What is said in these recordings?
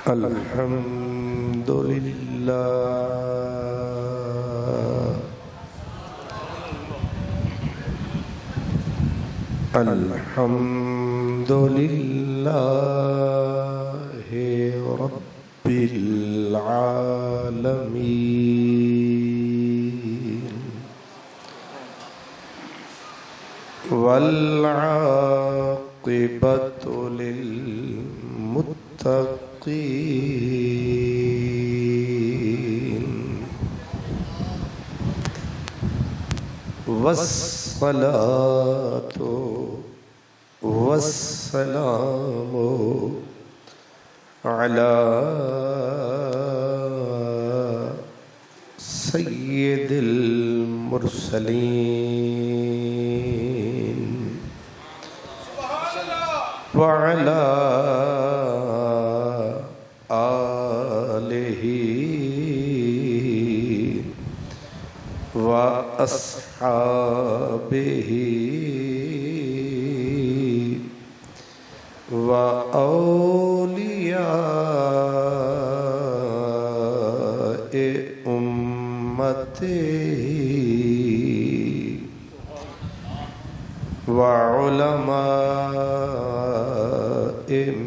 الحمد لله الحمد لله رب العالمين والعاقبة للمتقين والصلاة والسلام على سيد المرسلين وعلى آله وأصحابه وأولياء أمته وعلماء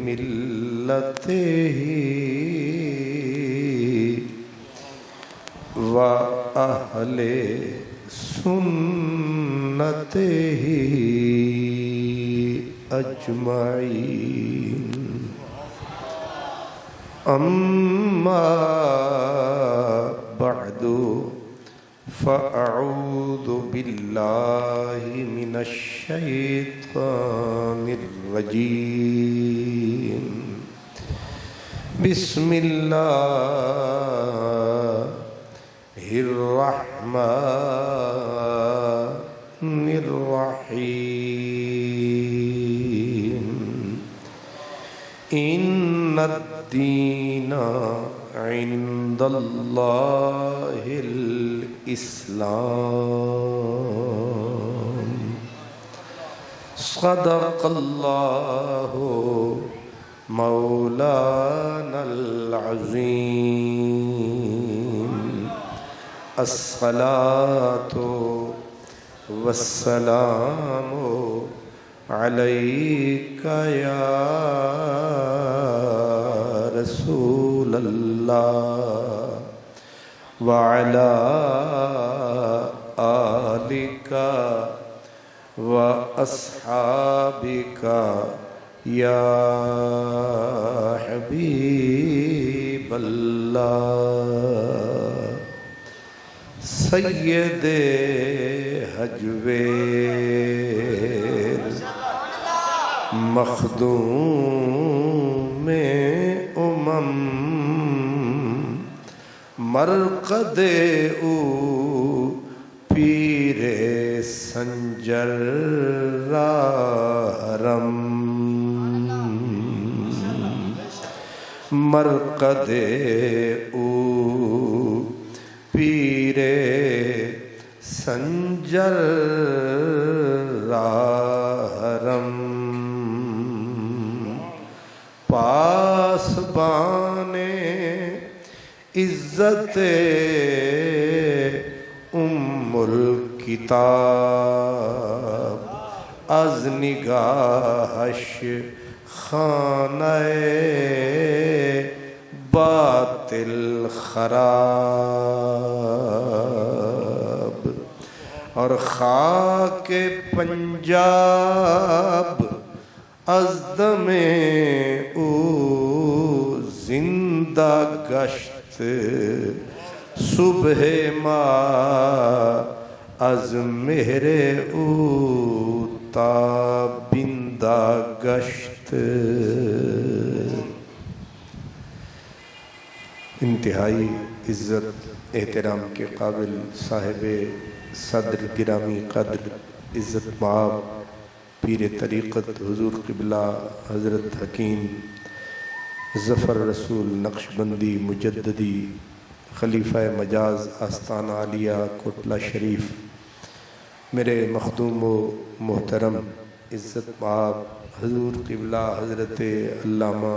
ملته وأهل سنته أجمعين أما بعد فأعوذ بالله من الشيطان الرجيم بسم الله الرحمن الرحيم إن الدين عند الله الإسلام صدق الله مولانا العظيم الصلاة والسلام عليك يا رسول الله وعلى آلك وأصحابك يا حبيب الله سید حجویر مخدوم امم مرقد او پیر سنجر رم مرقد او پیر سنجر راہرم پاسبان عزت ام الکتاب از نگاہش خانہ باطل خراب اور خاک پنجاب از دم او زندہ گشت صبح ما از مہر او تابندہ گشت انتہائی عزت احترام کے قابل صاحب صدر گرامی قدر عزت مآب پیر طریقت حضور قبلہ حضرت حکیم ظفر رسول نقشبندی مجددی خلیفہ مجاز آستانہ عالیہ کوٹلہ شریف، میرے مخدوم و محترم عزت مآب حضور قبلہ حضرت علامہ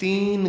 3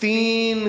3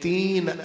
3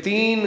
3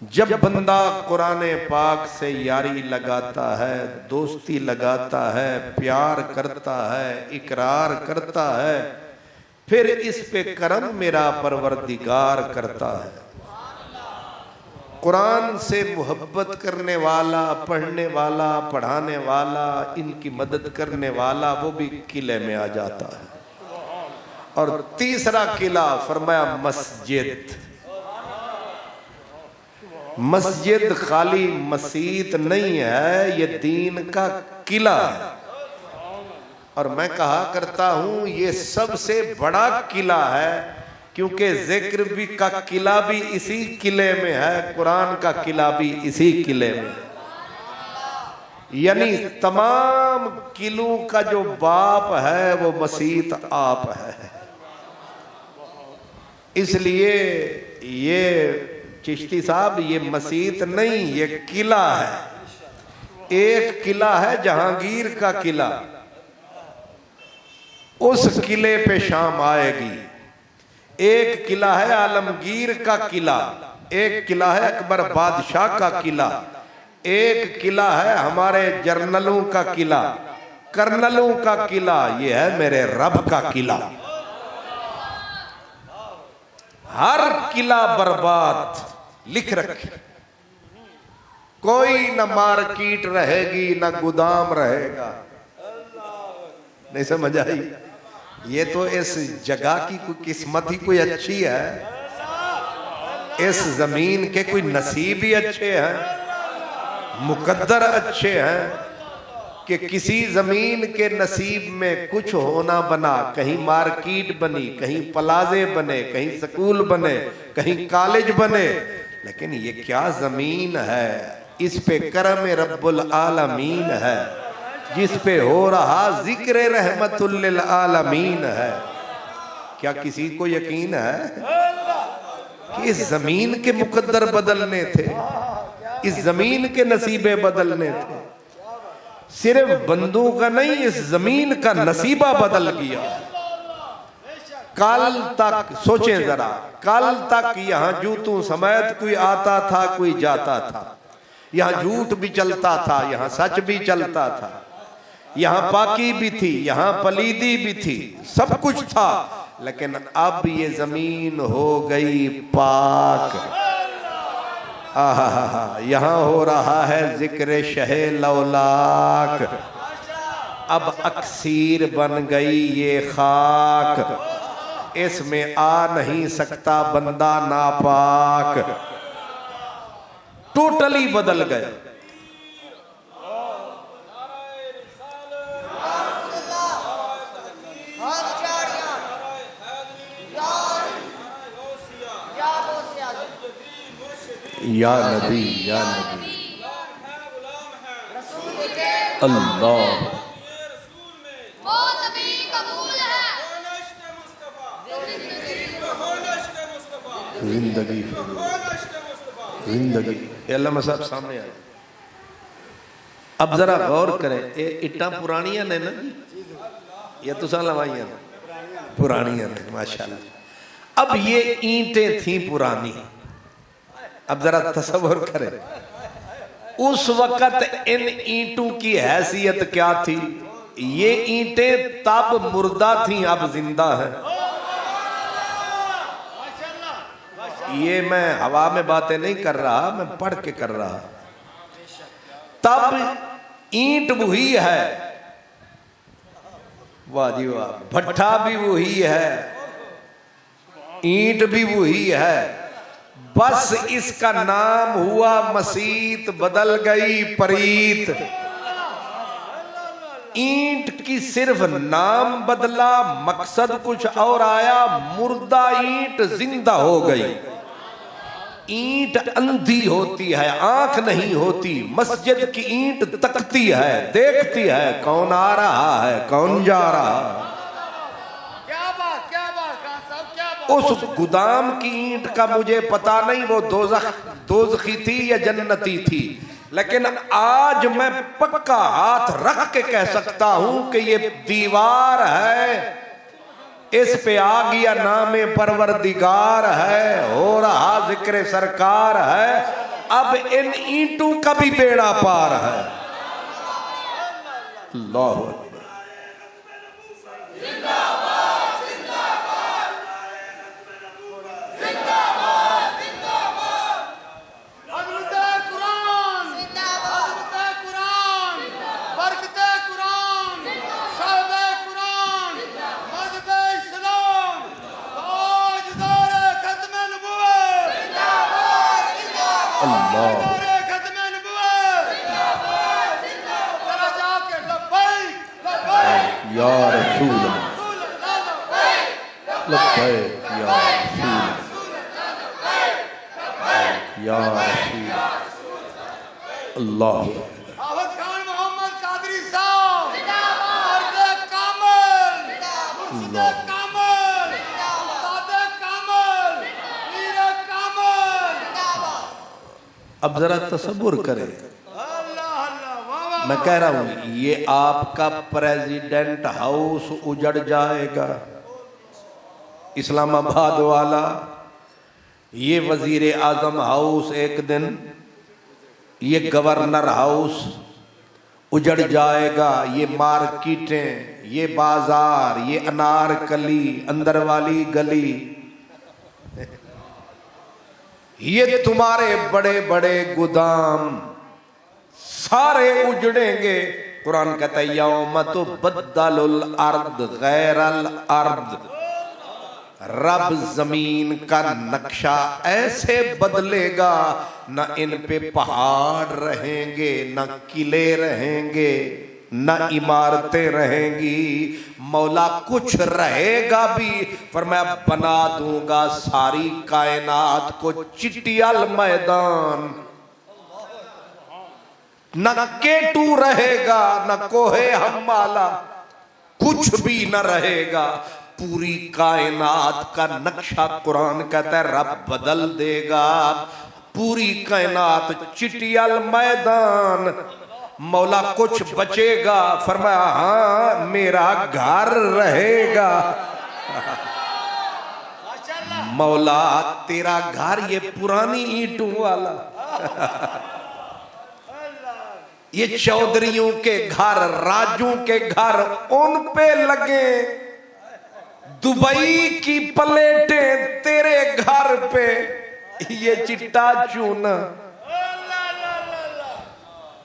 جب بندہ قرآن پاک سے یاری لگاتا ہے، دوستی لگاتا ہے، پیار کرتا ہے، اقرار کرتا ہے، پھر اس پہ کرم میرا پروردگار کرتا ہے۔ قرآن سے محبت کرنے والا، پڑھنے والا، پڑھانے والا، ان کی مدد کرنے والا، وہ بھی قلعے میں آ جاتا ہے۔ اور تیسرا قلعہ فرمایا مسجد۔ مسجد خالی مسجد نہیں ہے، یہ دین کا قلعہ ہے۔ اور میں کہا کرتا ہوں یہ سب سے بڑا قلعہ ہے، کیونکہ ذکر بھی کا قلعہ بھی اسی قلعے میں ہے، قرآن کا قلعہ بھی اسی قلعے میں ہے۔ یعنی تمام قلعوں کا جو باپ ہے وہ مسجد آپ ہے۔ اس لیے یہ چشتی صاحب یہ مسجد نہیں، یہ قلعہ ہے۔ ایک قلعہ ہے جہانگیر کا قلعہ، اس قلعے پہ شام آئے گی۔ ایک قلعہ ہے عالمگیر کا قلعہ، ایک قلعہ ہے اکبر بادشاہ کا قلعہ، ایک قلعہ ہے ہمارے جرنلوں کا قلعہ، کرنلوں کا قلعہ، یہ ہے میرے رب کا قلعہ۔ ہر قلعہ برباد، لکھ رکھے، کوئی نہ مارکیٹ رہے گی نہ گودام رہے گا۔ نہیں سمجھ آئی؟ یہ تو اس جگہ کی کوئی قسمت ہی کوئی اچھی ہے، اس زمین کے کوئی نصیب ہی اچھے ہیں، مقدر اچھے ہیں کہ کسی زمین کے نصیب میں کچھ ہونا بنا، کہیں مارکیٹ بنی، کہیں پلازے بنے، کہیں سکول بنے، کہیں کالج بنے، لیکن یہ کیا زمین ہے، اس پہ کرم رب العالمین ہے، جس پہ ہو رہا ذکر رحمت للعالمین ہے۔ کیا کسی کو یقین ہے کہ اس زمین کے مقدر بدلنے تھے، اس زمین کے نصیبے بدلنے تھے؟ صرف بندوں کا نہیں، اس زمین کا نصیبہ بدل گیا۔ کل تک سوچیں ذرا، کل تک یہاں جوتوں سمیت کوئی آتا تھا، کوئی جاتا تھا، یہاں جھوٹ بھی چلتا تھا، یہاں سچ بھی چلتا تھا، یہاں پاکی بھی تھی، یہاں پلیدی بھی تھی، سب کچھ تھا، لیکن اب یہ زمین ہو گئی پاک۔ یہاں ہو رہا ہے ذکر شہ لولاک، اب اکسیر بن گئی یہ خاک، اس میں آ نہیں سکتا بندہ ناپاک، ٹوٹلی بدل گیا۔ یا نبی یا نبی اللہ زندگی زندگی۔ علامہ صاحب سامنے آئے، اب ذرا غور کریں، اٹاں پرانیاں نے نا یا تو سال لوائیاں پرانیاں نے ماشاءاللہ۔ اب یہ اینٹیں تھیں پرانی، اب ذرا تصور کریں اس وقت ان اینٹوں کی حیثیت کیا تھی؟ یہ اینٹیں تب مردہ تھیں، اب زندہ ہیں۔ یہ میں ہوا میں باتیں نہیں کر رہا، میں پڑھ کے کر رہا۔ تب اینٹ وہی ہے، واہ جی واہ، بھٹا بھی وہی ہے، اینٹ بھی وہی ہے، بس اس کا نام ہوا مسیت، بدل گئی پریت۔ اینٹ کی صرف نام بدلا، مقصد کچھ اور آیا، مردہ اینٹ زندہ ہو گئی۔ اینٹ اندھی ہوتی ہے، آنکھ نہیں ہوتی، مسجد کی اینٹ تکتی ہے، دیکھتی ہے کون آ رہا ہے، کون جا رہا ہے۔ اس گودام کی اینٹ کا مجھے پتا نہیں وہ دوزخی تھی یا جنتی تھی، لیکن آج میں پکا ہاتھ رکھ کے کہہ سکتا ہوں کہ یہ دیوار ہے اس پہ آ گیا نام پروردگار ہے، ہو رہا ذکر سرکار ہے، اب ان اینٹوں کا بھی بیڑا پار ہے۔ اللہ اکبر۔ یا رسول لبیک یا رسول یا رسول اللہ۔ حافظ خان محمد قادری صاحب مرد کامل، مرشد کامل، استاد کامل، پیر کامل۔ اب ذرا تصور کریں، میں کہہ رہا ہوں یہ آپ کا پریزیڈنٹ ہاؤس اجڑ جائے گا اسلام آباد والا، یہ وزیر اعظم ہاؤس ایک دن، یہ گورنر ہاؤس اجڑ جائے گا، یہ مارکیٹیں، یہ بازار، یہ انار کلی، اندر والی گلی، یہ تمہارے بڑے بڑے گودام سارے اجڑیں گے۔ قرآن کہتا ہے یوم تبدل الارض غیر الارض، رب زمین کا نقشہ ایسے بدلے گا، نہ ان پہ پہاڑ رہیں گے، نہ قلعے رہیں گے، نہ عمارتیں رہیں گی، مولا کچھ رہے گا بھی، فرمایا بنا دوں گا ساری کائنات کو چٹیال میدان، نہ کیٹو رہے گا، نہ کوہ ہمالا، کچھ بھی نہ رہے گا، پوری کائنات کا نقشہ قرآن کہتا ہے رب بدل دے گا، پوری کائنات چٹیال میدان، مولا کچھ بچے گا، فرمایا ہاں میرا گھر رہے گا، مولا تیرا گھر یہ پرانی اینٹوں والا، یہ چودھریوں کے گھر، راجوں کے گھر، ان پہ لگے، دبئی کی پلیٹیں تیرے گھر پہ، یہ چٹا چونا،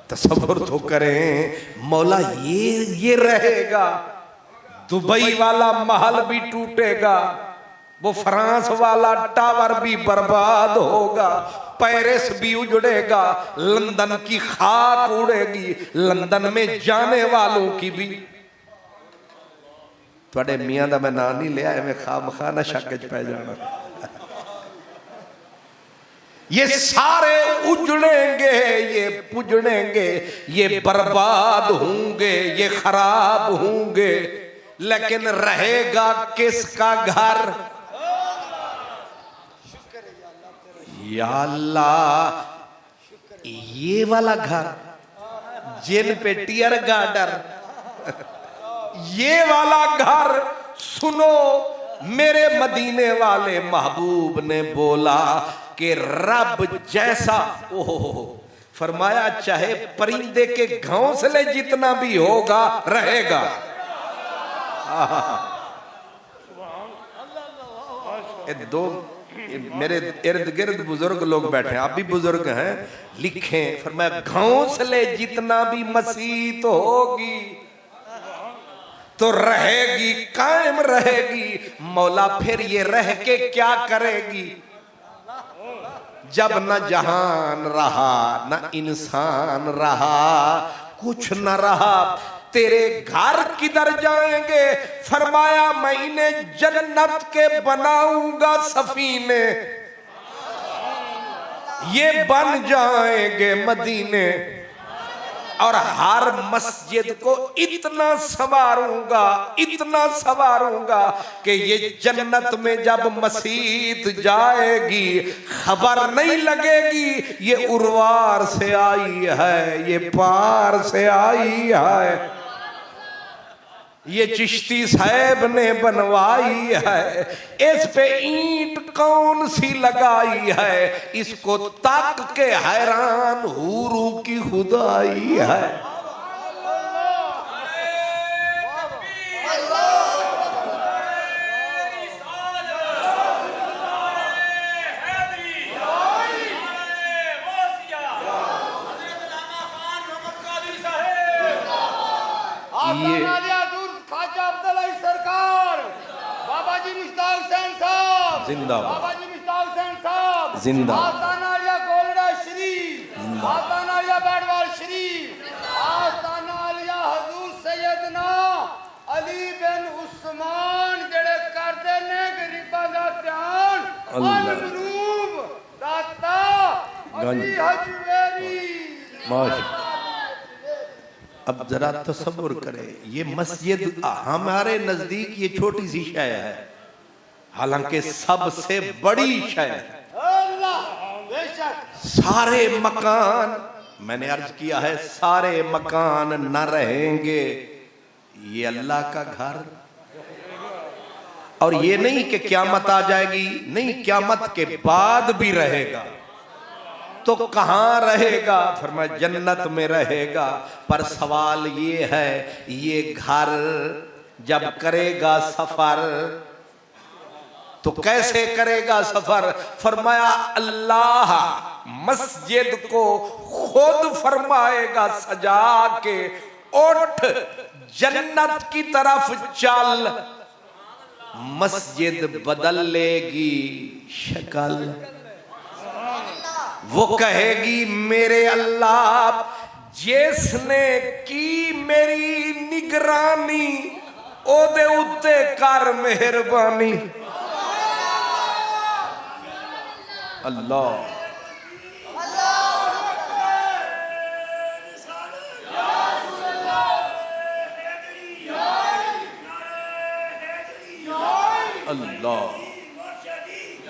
تصور تو کریں مولا یہ رہے گا، دبئی والا محل بھی ٹوٹے گا، وہ فرانس والا ٹاور بھی برباد ہوگا، پیرس بھی اجڑے گا، لندن کی خاک اڑے گی، لندن میں جانے والوں کی بھی، توڑے میاں دا میں نانی لے آئے میں خواہ مخواہ نہ شکج پہ جانا، یہ سارے اجڑیں گے، یہ پجڑیں گے، یہ برباد ہوں گے، یہ خراب ہوں گے، لیکن رہے گا کس کا گھر؟ یا اللہ یہ والا گھر جن پہ ٹیر گارڈر، یہ والا گھر سنو، میرے مدینے والے محبوب نے بولا کہ رب جیسا، فرمایا چاہے پرندے کے گھونسلے جتنا بھی ہوگا رہے گا، دو میرے ارد گرد بزرگ لوگ بیٹھے ہیں، آپ بھی بزرگ ہیں، لکھیں، فرمایا گھونسلے جتنا بھی مسیت ہوگی تو رہے گی، قائم رہے گی، مولا پھر یہ رہ کے کیا کرے گی؟ جب نہ جہان رہا، نہ انسان رہا، کچھ نہ رہا، تیرے گھر کدھر جائیں گے؟ فرمایا میں انہیں جنت کے بناؤں گا سفینے، یہ بن جائیں گے مدینے، اور ہر مسجد کو اتنا سواروں گا کہ یہ جنت میں جب مسجد جائے گی خبر نہیں لگے گی یہ اروار سے آئی ہے، یہ پار سے آئی ہے، یہ چشتی صاحب نے بنوائی ہے، اس پہ اینٹ کون سی لگائی ہے، اس کو تک کے حیران حوروں کی خدائی ہے۔ زندہ بابا جی مشتاق حسین صاحب زندہ آستانہ عالیہ گولڈا شریف، آستانہ عالیہ بیٹوال شریف، آستانہ عالیہ حضور سیدنا علی بن عثمان جڑے کردے نے غریباں دا دھیان، المروب داتا علی حجویری۔ اب ذرا تصور کریں، یہ مسجد ہمارے نزدیک یہ چھوٹی سی شے ہے، حالانکہ سب سے بڑی شے ہے۔ سارے مکان، میں نے عرض کیا ہے، سارے مکان نہ رہیں گے، یہ اللہ کا گھر، اور یہ نہیں کہ قیامت آ جائے گی، نہیں، قیامت کے بعد بھی رہے گا۔ تو کہاں رہے گا؟ فرمایا جنت میں رہے گا۔ پر سوال یہ ہے، یہ گھر جب کرے گا سفر تو کیسے کرے گا سفر؟ فرمایا اللہ مسجد کو خود فرمائے گا سجا کے، اٹھ جنت کی طرف چل، مسجد بدل لے گی شکل، وہ کہے گی میرے اللہ جس نے کی میری نگرانی او دے اتے کر مہربانی۔ اللہ اللہ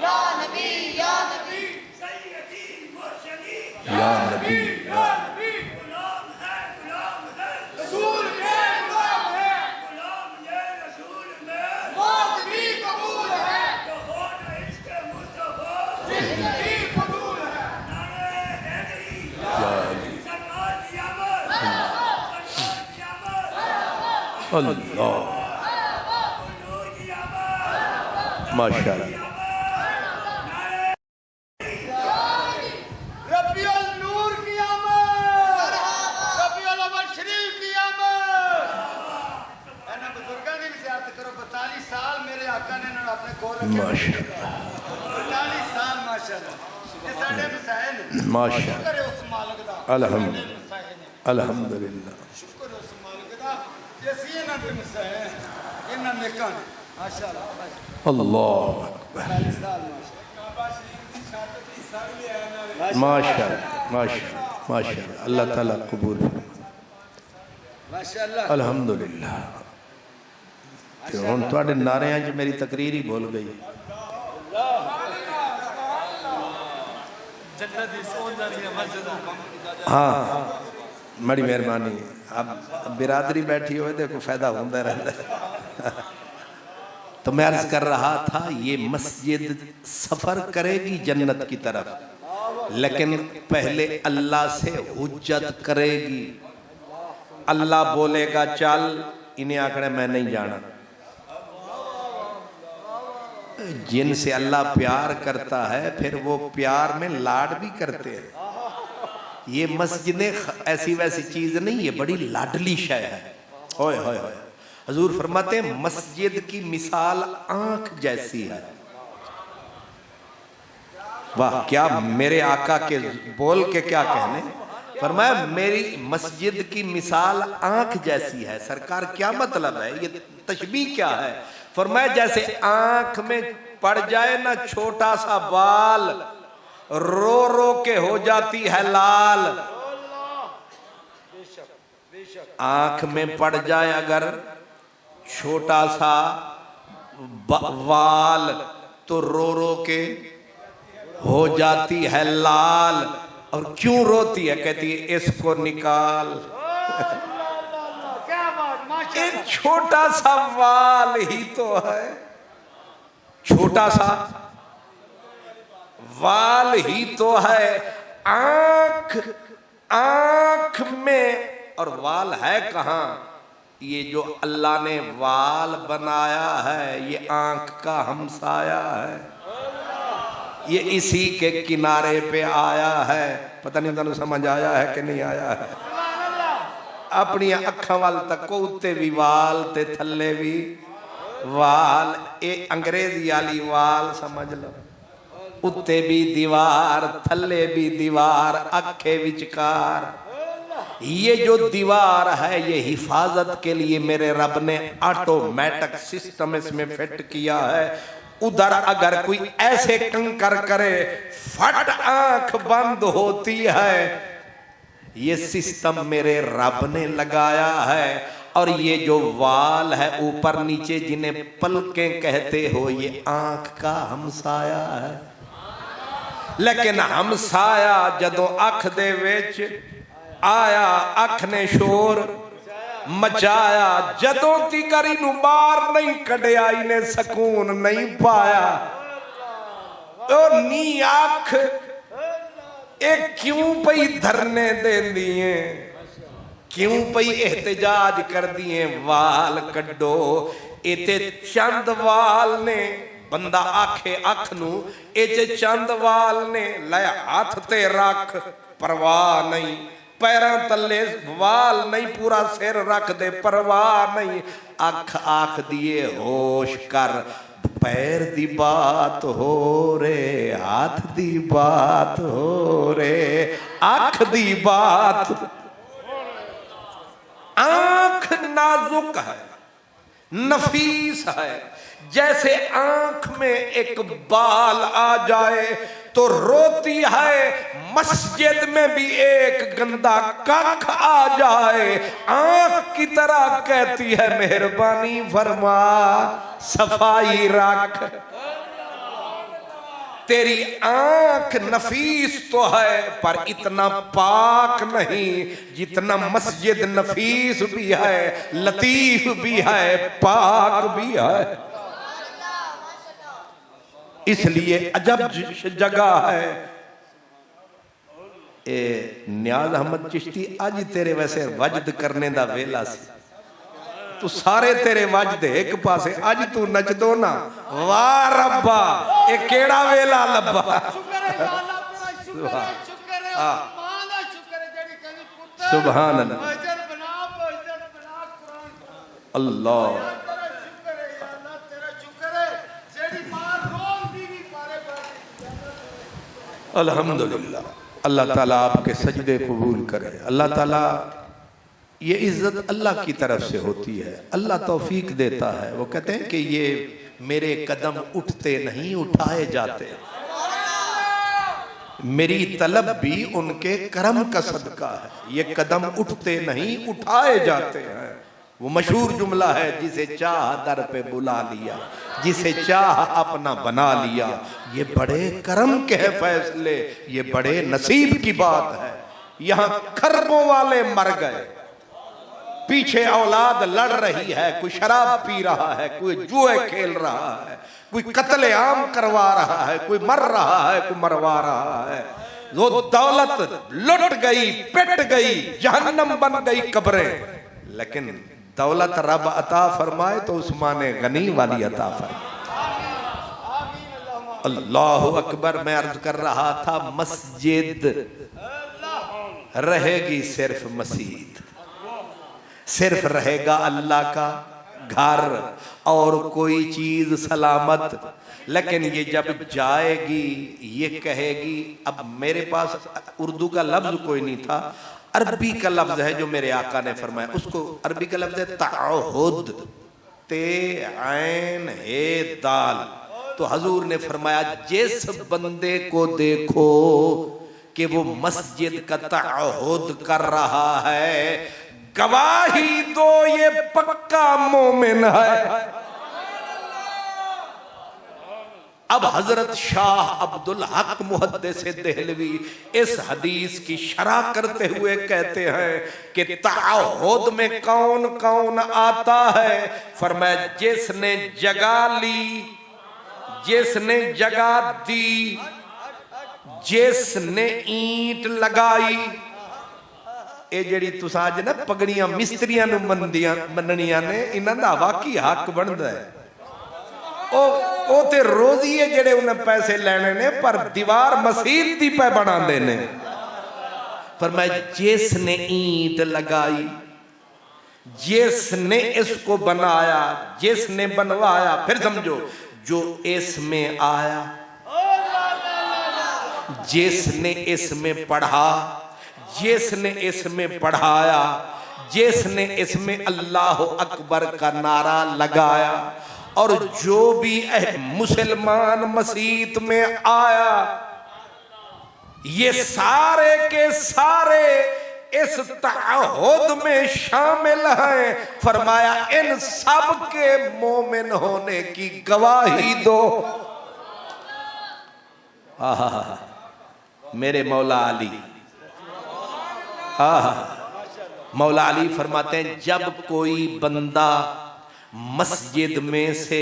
یا نبی یا نبی یا نبی یا نبی، غلام ہے غلام ہے رسول میں، غلام ہے غلام یہ رسول میں، موت بھی قبول ہے تو ہونا عشق مصطفیٰ، زندگی قبول ہے۔ نعرہ حیدری یا علی سرکار کی آمد، سرکار کی آمد، اللہ حضور کی آمد، ماشاءاللہ۔ ربیع النور کی آمد، ربیع الاول شریف کی آمد۔ اینا بزرگاں دی بھی زیارت کرو، 42 سال میرے آقا نے انہوں نے اپنے کول رکھے، ماشاءاللہ 42 سال ماشاءاللہ۔ یہ ساڈے مسائل ماشاءاللہ، شکر ہے اس مالک دا، الحمدللہ الحمدللہ۔ شکر ہے اس مالک دا جیسی انہاں دے مسائل انہاں نیکاں نے ماشاءاللہ۔ اللہ اکبر، 42 سال ماشاءاللہ ماشاءاللہ ماشاءاللہ، اللہ تعالیٰ قبول فرمائے، ماشاءاللہ۔ الحمدللہ۔ کہ ہن تواڈے نعرے وچ میری تقریر ہی بھول گئی۔ ہاں بڑی مہربانی، اب برادری بیٹھی ہوئے دیکھو فائدہ ہوتا رہتا ہے۔ تو میں عرض کر رہا تھا یہ مسجد سفر کرے گی جنت کی طرف، لیکن پہلے اللہ سے حجت کرے گی۔ اللہ بولے گا چل، انہیں آکڑے میں نہیں جانا۔ جن سے اللہ پیار کرتا ہے پھر وہ پیار میں لاڈ بھی کرتے ہیں۔ یہ مسجدیں ایسی ویسی چیز نہیں، یہ بڑی لاڈلی شے ہے۔ ہوئے ہوئے ہوئے، حضور فرماتے ہیں مسجد کی مثال آنکھ جیسی ہے۔ واہ، کیا میرے آقا کے بول کے کیا کہنے، فرمایا میری مسجد کی مثال آنکھ جیسی ہے۔ سرکار کیا مطلب ہے، یہ تشبیہ کیا ہے؟ فرمایا جیسے آنکھ میں پڑ جائے نا چھوٹا سا بال، رو رو کے ہو جاتی ہے لال۔ آنکھ میں پڑ جائے اگر چھوٹا سا وال تو رو رو کے ہو جاتی ہے لال۔ اور کیوں روتی ہے؟ کہتی ہے اس کو نکال۔ کیا بات، ایک چھوٹا سا وال ہی تو ہے، چھوٹا سا وال ہی تو ہے، آنکھ میں، اور وال ہے کہاں؟ یہ جو اللہ نے وال بنایا ہے یہ آنکھ کا ہمسایا ہے، یہ اسی کے کنارے پہ آیا ہے۔ پتہ نہیں تمہیں سمجھ آیا ہے کہ نہیں آیا ہے؟ اپنی اکھاں وال تکو، اتے بھی وال تے تھلے بھی وال، اے انگریزی والی وال سمجھ لو، اتے بھی دیوار تھلے بھی دیوار، اکھے وچکار۔ یہ جو دیوار ہے یہ حفاظت کے لیے میرے رب نے آٹومیٹک سسٹم اس میں فٹ کیا ہے، ادھر اگر کوئی ایسے کنکر کرے فٹ آنکھ بند ہوتی ہے، یہ سسٹم میرے رب نے لگایا ہے۔ اور یہ جو وال ہے اوپر نیچے جنہیں پلکیں کہتے ہو، یہ آنکھ کا ہمسایا ہے، لیکن ہمسایا جدوں اکھ دے وچ آیا، اکھ نے شور مچایا، جدوں تیکر اینو باہر نہیں کڈیا، اینے سکون نہیں پایا۔ او نی اکھ ایک کیوں پئی دھرنے دین دیئے، کیوں پئی احتجاج کر دیئے؟ وال کڈو، ایتے چند وال نے، بندہ آکھے اکھ نو ایتے چند وال نے، لے ہاتھ تے رکھ پرواہ نہیں، پیراں تلے وال نہیں، پورا سر رکھ دے پرواہ نہیں، اکھ آکھ دیئے ہوش کر، پیر دی بات ہو رے، ہاتھ دی بات ہو رے، آنکھ دی بات۔ آنکھ نازک ہے، نفیس ہے، جیسے آنکھ میں ایک بال آ جائے تو روتی ہے، مسجد میں بھی ایک گندا کاکھ آ جائے آنکھ کی طرح کہتی ہے مہربانی فرما صفائی رکھ۔ تیری آنکھ نفیس تو ہے پر اتنا پاک نہیں جتنا مسجد نفیس بھی ہے، لطیف بھی ہے، پاک بھی ہے۔ اس لیے عجب جگہ ہے۔ اے نیاز احمد چشتی آج تیرے ویسے وجد کرنے دا ویلا سی، تو سارے تیرے وجد ایک پاسے، آج تو نچ دو نا، واہ ربا اے کیڑا ویلا لبا۔ سبحان اللہ، اللہ الحمدللہ۔ اللہ تعالیٰ آپ کے سجدے قبول کرے۔ اللہ تعالیٰ، یہ عزت اللہ کی طرف سے ہوتی ہے، اللہ توفیق دیتا ہے۔ وہ کہتے ہیں کہ یہ میرے قدم اٹھتے نہیں اٹھائے جاتے، میری طلب بھی ان کے کرم کا صدقہ ہے، یہ قدم اٹھتے نہیں اٹھائے جاتے ہیں۔ وہ مشہور جملہ ہے، جسے چاہ در پہ بلا لیا، جسے چاہ اپنا بنا لیا، یہ بڑے کرم کے فیصلے، یہ بڑے نصیب کی بات ہے۔ یہاں کھربوں والے مر گئے، پیچھے اولاد لڑ رہی ہے، کوئی شراب پی رہا ہے، کوئی جوئے کھیل رہا ہے، کوئی قتل عام کروا رہا ہے، کوئی مر رہا ہے، کوئی مروا رہا ہے۔ وہ دولت لٹ گئی، پٹ گئی، جہنم بن گئی قبریں، لیکن دولت رب عطا فرمائے تو عثمان غنی والی عطا فرمائے۔ اللہ اکبر۔ میں عرض کر رہا تھا، مسجد رہے گی صرف مسجد، صرف رہے گا اللہ کا گھر اور کوئی چیز سلامت، لیکن یہ جب جائے گی یہ کہے گی، اب میرے پاس اردو کا لفظ کوئی نہیں تھا، عربی کا لفظ ہے جو میرے آقا نے فرمایا، اس کو عربی کا لفظ ہے تعہد، تے عین ہے دال۔ تو حضور نے فرمایا جس بندے کو دیکھو کہ وہ مسجد کا تعہد کر رہا ہے، گواہی دو یہ پکا مومن ہے۔ اب حضرت شاہ عبدالحق محدث دہلوی اس حدیث کی شرح کرتے ہوئے کہتے ہیں کہ تعہد میں کون کون آتا ہے؟ فرمایا جس نے جگہ لی، جس نے جگہ دی، جس نے اینٹ لگائی. اے جڑی تساں اج نا پگڑیاں مستریاں نو مننیاں نے، انہاں دا واقعی حق بندا ہے. او تے روزی ہے جڑے انہیں پیسے لینے نے، پر دیوار مسجد دی پہ بنا دینے. فرمایا جس نے اینٹ لگائی، جس نے اس کو بنایا، جس نے بنوایا، پھر سمجھو جو اس میں آیا، جس نے اس میں پڑھا، جس نے اس میں پڑھایا، جس نے اس میں اللہ اکبر کا نعرہ لگایا، اور جو بھی مسلمان مسجد میں آیا، یہ سارے کے سارے اس تعہد میں شامل ہیں. فرمایا ان سب کے مومن ہونے کی گواہی دو. میرے مولا علی، مولا علی فرماتے ہیں جب کوئی بندہ مسجد میں سے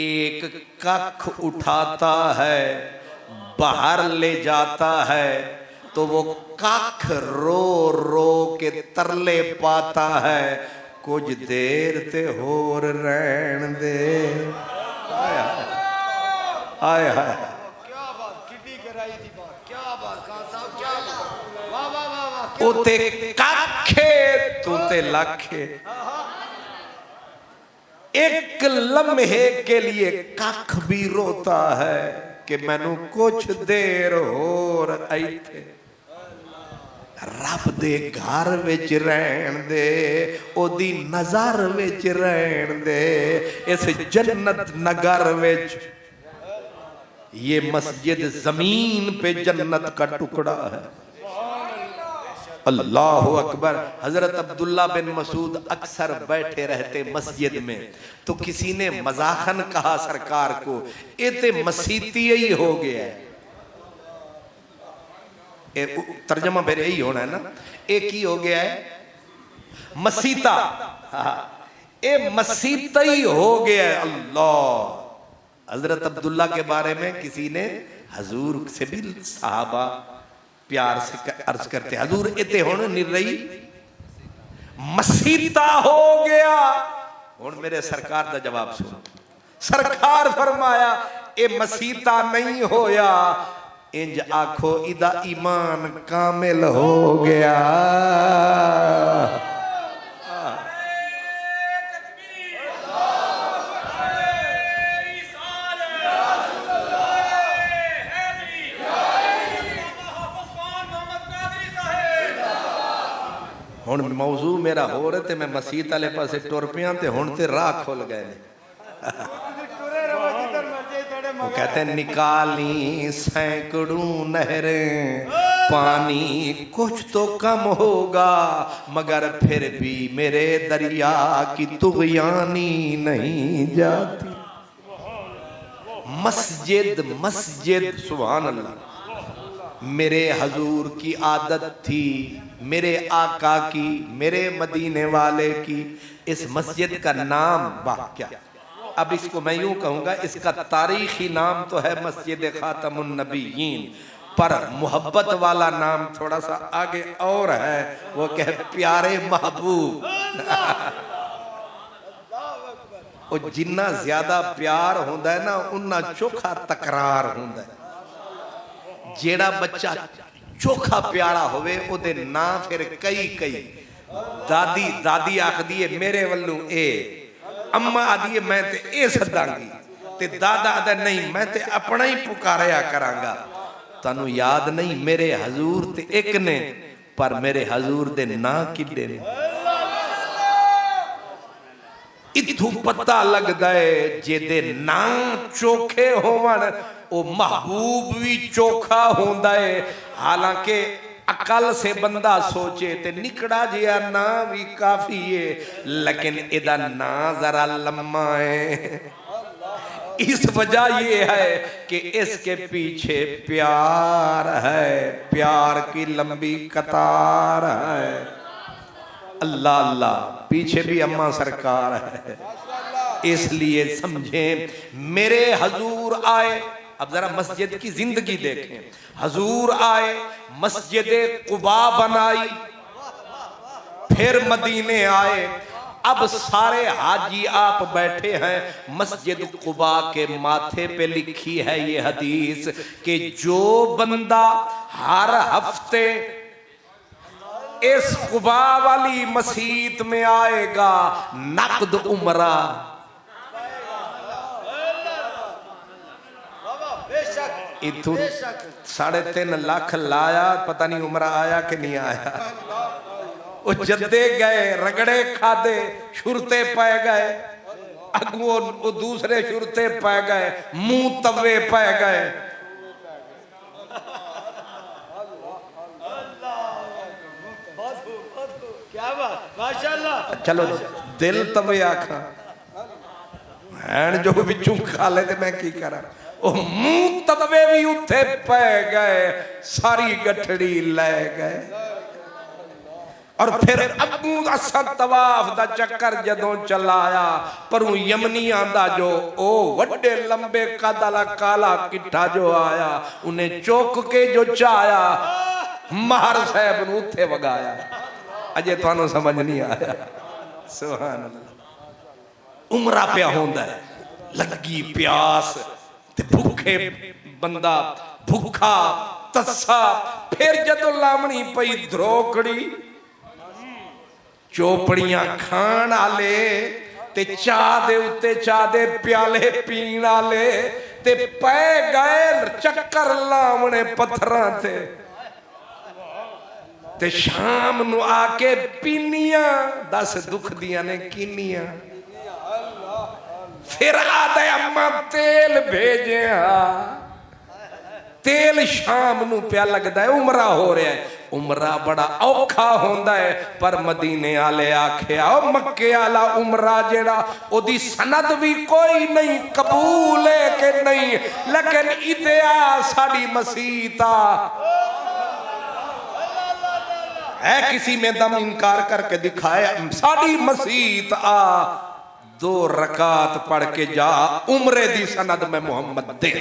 ایک ککھ اٹھاتا ہے، باہر لے جاتا ہے، تو وہ ککھ رو رو کے ترلے پاتا ہے، کچھ دیر تے ہور رہن دے. آئے آئے او تے ککھے تو تے لکھے. ایک لمحے کے لیے ککھ بھی روتا ہے کہ میں نو کچھ دیر ہور آئی تھے. رب دے گھر وچ رہن دے، او دی نظر وچ رہن دے، اس جنت نگر وچ. یہ مسجد زمین پہ جنت کا ٹکڑا ہے. اللہ اکبر. حضرت عبداللہ بن مسعود اکثر بیٹھے رہتے مسجد میں، تو کسی نے مزاحن کہا سرکار کو، اے تے مسیتی ہی ہو گیا ہے. ترجمہ پھر یہی ہونا ہے نا، ایک ہی ہو گیا ہے مسیتا. اے مسیتا ہی ہو گیا ہے. اللہ. حضرت عبداللہ کے بارے میں کسی نے حضور سے بھی صحابہ پیار سے عرض کرتے، حضور اتے ہونے نہیں رہی مسیتا ہو گیا. اور میرے سرکار دا جواب سنو. سرکار فرمایا اے مسیتا نہیں ہویا، انج آنکھو ادا ایمان کامل ہو گیا. ہون موضوع میرا ہو رہے تھے، میں مسجد والے پاسے ٹر پیاں تے ہون تے راہ کھل گئے نے. وہ کہتے ہیں نکالی سینکڑوں نہریں پانی کچھ تو کم ہوگا، مگر پھر بھی میرے دریا کی طغیانی نہیں جاتی. مسجد مسجد سبحان اللہ. میرے حضور کی عادت تھی، میرے آقا کی، میرے مدینے والے کی. اس مسجد کا نام واقعہ، اب اس کو میں یوں کہوں گا، اس کا تاریخی نام تو ہے مسجد خاتم النبیین، پر محبت والا نام تھوڑا سا آگے اور ہے، وہ کہ پیارے محبوب. وہ جنہ زیادہ پیار ہوندہ ہے نا، انہا چوکھا تکرار ہوندہ ہے. جیڑا بچہ چوکھا پیارا ہوئے او دے نا پھر کئی دادی آکھ دیئے میرے والوں اے، اممہ آدھیے میں تے اے صدانگی، تے دادا آدھے نہیں میں تے اپنا ہی پکاریا کرانگا. تانو یاد نہیں میرے حضور تے ایک نے، پر میرے حضور دے نا کڈے نے. اتھو پتہ لگ دائے جے دے نا چوکھے ہوون، او محبوب بھی چوکھا ہوندہ ہے. حالانکہ عقل سے بندہ سوچے تے نکڑا جیا نا بھی کافی ہے، لیکن ادھا نا ذرا لمحہ ہے، اس وجہ یہ ہے کہ اس کے پیچھے پیار ہے، پیار کی لمبی قطار ہے۔ اللہ اللہ، پیچھے بھی اماں سرکار ہے۔ اس لیے سمجھیں میرے حضور آئے، اب ذرا مسجد کی زندگی دیکھیں، حضور آئے، مسجد قباء بنائی، پھر مدینے آئے، اب سارے حاجی آپ بیٹھے ہیں، مسجد قباء کے ماتھے پہ لکھی ہے یہ حدیث کہ جو بندہ ہر ہفتے اس قباء والی مسجد میں آئے گا نقد عمرہ، 3.5 لاکھ لایا، پتہ نہیں عمرہ آیا کہ نہیں آیا۔ وہ جدے گئے، رگڑے کھادے، شرطے پہ گئے، وہ دوسرے شرطے پہ گئے، منہ توے پہ گئے۔ چلو دل توے آکھا جو بچوں کھا لے تے میں کی کرا، وہ منہ توے بھی اتھے پہ گئے، ساری گٹھڑی لے گئے۔ اور پھر ابو اسد طواف دا چکر جدوں چلایا، پروں یمنی آندہ جو او وڈے لمبے قدلہ کالا کٹھا جو آیا، انہیں چوک کے جو چایا، مہر صاحب نو تھے وگایا۔ اجے تو انہوں سمجھ نہیں آیا۔ سبحان اللہ، عمرہ پہ ہوندہ ہے، لگی پیاس تے بھوکے بندہ بھوکا تسا، پھر جدو لامنی پئی دھروکڑی، چوپڑیاں کھان آلے تے چاہ دے اتے چاہ دے پیالے پین آلے تے پے گئے چکر لامنے پتھران تھے تے شام نو آکے پینیاں 10 دکھ دیاں نے کینیاں، پھر آدھے اماں تیل بھیجے ہاں، تیل شام نو پیا لگتا ہے، عمرہ ہو رہا ہے۔ عمرہ بڑا اوکھا ہوندہ ہے، پر مدینے آلے آکھے آؤ مکے آلا عمرہ جیڑا او دی سند بھی کوئی نہیں، قبول ہے کہ نہیں، لیکن ادعا ساڑی مسیطہ ہے، کسی میں دم انکار کر کے دکھائے ساڑی مسیط آ 2 رکعت پڑھ کے جا، عمرے دی سند میں محمد دے۔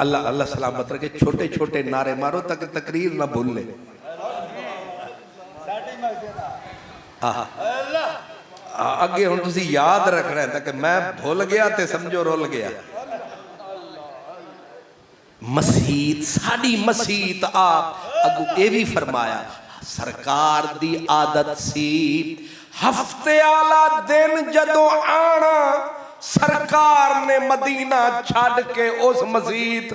اللہ اللہ سلامت رکھے، چھوٹے چھوٹے نعرے مارو تاکہ تقریر نہ بھول لے۔ اگے ہوں تسی یاد رکھ رہے ہیں تاکہ میں بھول گیا تے سمجھو رول گیا۔ مسیت ساڑی مسیت اگو اے بھی فرمایا، سرکار دی عادت سی ہفتے آلا دن جدو آنا، سرکار نے مدینہ چھاڑ کے اس مسجد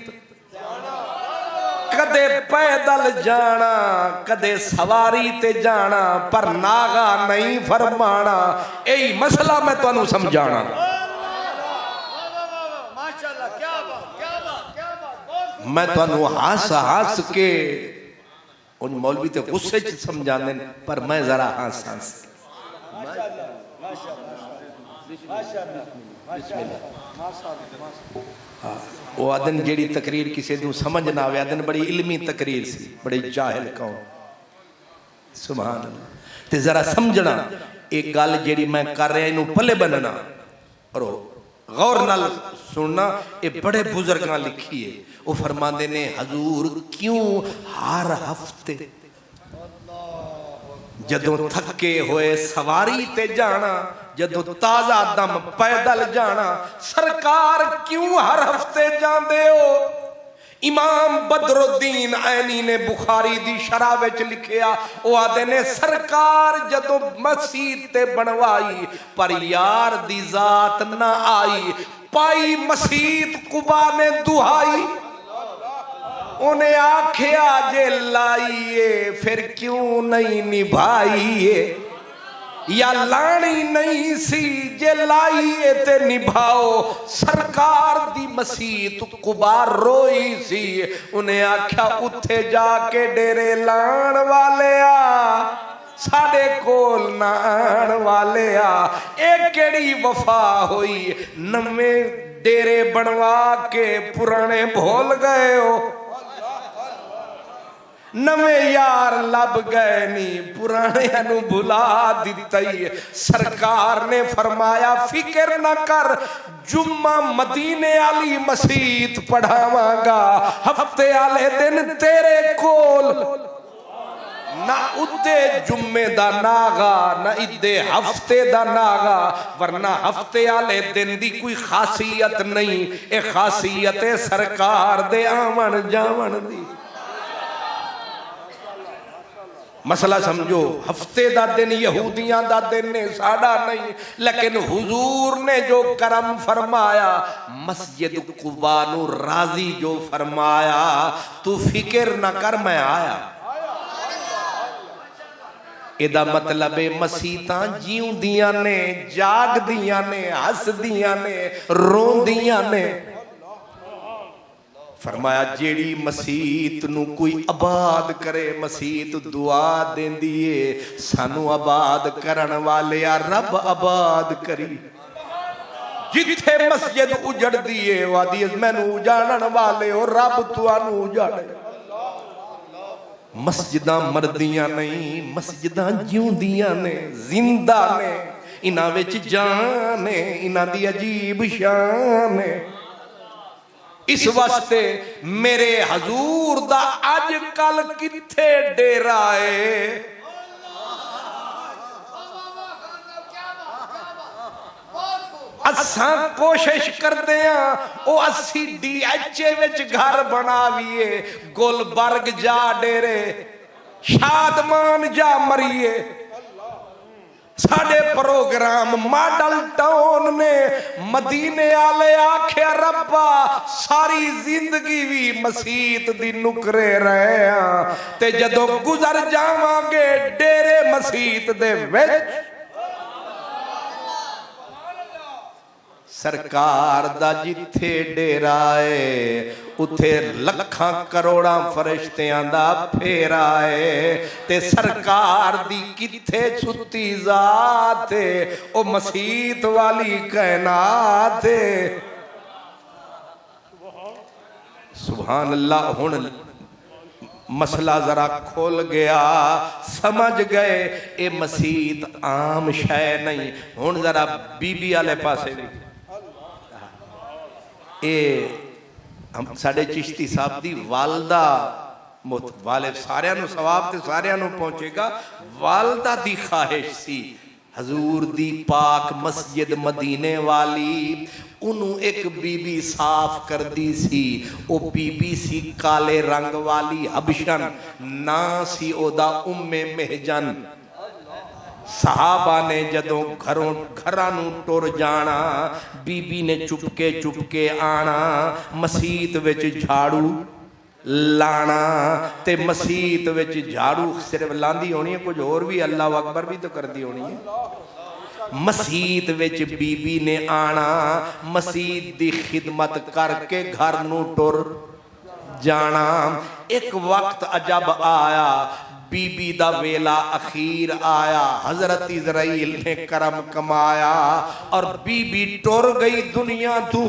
کدے پیدل جانا، کدے سواری تے جانا، پر ناغا نہیں فرمانا۔ ایہی مسئلہ میں تو انہوں سمجھانا۔ میں تو انہوں ہاس کے ان مولوی تے غصے چھ سمجھانے، پر میں ذرا ہاس وہ آدن جیڑی تقریر کسی دوں سمجھ نہ ہوئے، آدن بڑی علمی تقریر سی، بڑی جاہل قوم۔ سبحان اللہ، تے ذرا سمجھنا ایک گال جیڑی میں کر رہے ہیں انہوں پلے بننا، اور غور نال سننا، ایک بڑے بزرگاں لکھی ہے، وہ فرماندے نے حضور کیوں ہر ہفتے جدوں تھکے ہوئے سواری تے جانا، جدوں تازہ دم پیدل جانا، سرکار کیوں ہر ہفتے جاندے ہو؟ امام بدر الدین عینی نے بخاری دی شرح وچ لکھیا، او آدھے نے سرکار جدوں مسجد تے بنوائی پر یار دی ذات نہ آئی، پائی مسجد قباء نے دہائی، انہیں آکھیا جے لائیے پھر کیوں نہیں نبھائیے؟ یا لانی نہیں سی جے لائیے تے نبھاؤ سرکار دی مسیت قبا روئی سی انہیں آکھیا اتھے جا کے ڈیرے لان والے ساڑے کول نان والے ایک کیڑی وفا ہوئی نمیں ڈیرے بنوا کے پرانے بھول گئے ہو نویں یار لب گئے نہیں پرانے انو بھلا دیتائی سرکار نے فرمایا فکر نہ کر جمعہ مدینے علی مسیت پڑھاواں گا ہفتے آلے دن تیرے کول نہ ادے جمعے دا ناغا نہ ادے ہفتے دا ناغا ورنہ ہفتے آلے دن دی کوئی خاصیت نہیں اے خاصیت سرکار دے آمن جاون دی مسئلہ سمجھو ہفتے دا دن یہودیاں دا دن نے ساڑا نہیں لیکن حضور نے جو کرم فرمایا مسجد قباء نو راضی جو فرمایا تو فکر نہ کر میں آیا ایدہ مطلب مسیتاں جیوں دیاں نے جاگ دیاں نے ہس دیاں نے رون دیاں نے فرمایا جیڑی مسیت نو کوئی آباد کرے مسیت دعا دین دیئے سانو آباد کرن والے رب آباد کری جتھے مسجد اجڑ دیئے وادی میں نو اجڑن والے اور رب تو آنو اجڑے مسجداں مردیاں نہیں مسجداں جیوں دیاں نے زندہ نے انہاں وچ جان نے انہاں دی عجیب شان نے اس واسطے میرے حضور دا آج کل کتھے ڈیرائے اساں کوشش کر دیاں او 80 DH وچ گھر بناویے گلبرگ جا ڈیرے شادمان جا مریے ساڑے پروگرام ماڈل ٹاؤن نے مدینے آلے آکھے ربا ساری زندگی بھی مسیت دی نکرے رہے ہیں تے جدو گزر جاواں گے ڈیرے مسیت دے وچ سرکار دا جتھے ڈیرائے اتھے لکھاں کروڑاں فرشتیاں دا پھیرائے تے سرکار دی کتھے چھتی ذات او مسیت والی کائنات سبحان اللہ ہن مسئلہ ذرا کھول گیا سمجھ گئے اے مسیت عام شے نہیں ہن ذرا بی بی آلے پاسے بھی اے ہم ساڑے چشتی صاحب دی والدہ والد ساریاں نو ثواب تے ساریاں نو پہنچے گا والدہ دی خواہش سی حضور دی پاک مسجد مدینے والی انہوں ایک بی بی صاف کر دی سی او بی بی سی کالے رنگ والی حبشن نا سی او دا مہجن صحابہ نے جدوں گھرانو ٹور جانا بی بی نے چپکے آنا مسیت وچ جھاڑو لانا تے مسیت وچ جھاڑو صرف لاندی ہونی ہے کچھ اور بھی اللہ اکبر بھی تو کر دی ہونی ہے مسیت وچ بی بی نے آنا مسیت دی خدمت کر کے گھر نو ٹور جانا ایک وقت عجب آیا بی بی دا ویلا اخیر آیا حضرت اسرائیل نے کرم کمایا اور بی بی ٹور گئی دنیا تو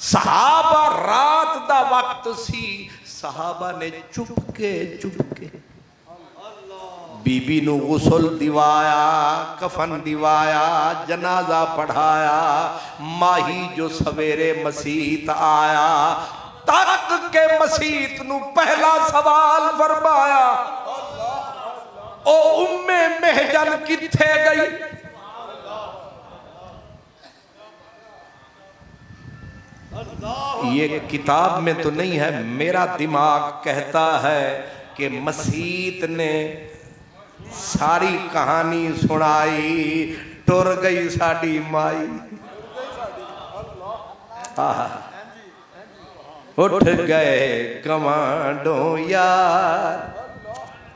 صحابہ رات دا وقت سی صحابہ نے چپکے بی بی نو غسل دیوایا کفن دیوایا جنازہ پڑھایا ماہی جو سویرے مسیت آیا تک کے مسیت نو پہلا سوال فرمایا او مہجن کتھے گئی یہ کتاب میں تو نہیں ہے میرا دماغ کہتا ہے کہ مسیت نے ساری کہانی سنائی ٹر گئی ساڑی مائی اٹھ گئے کمانڈوں یار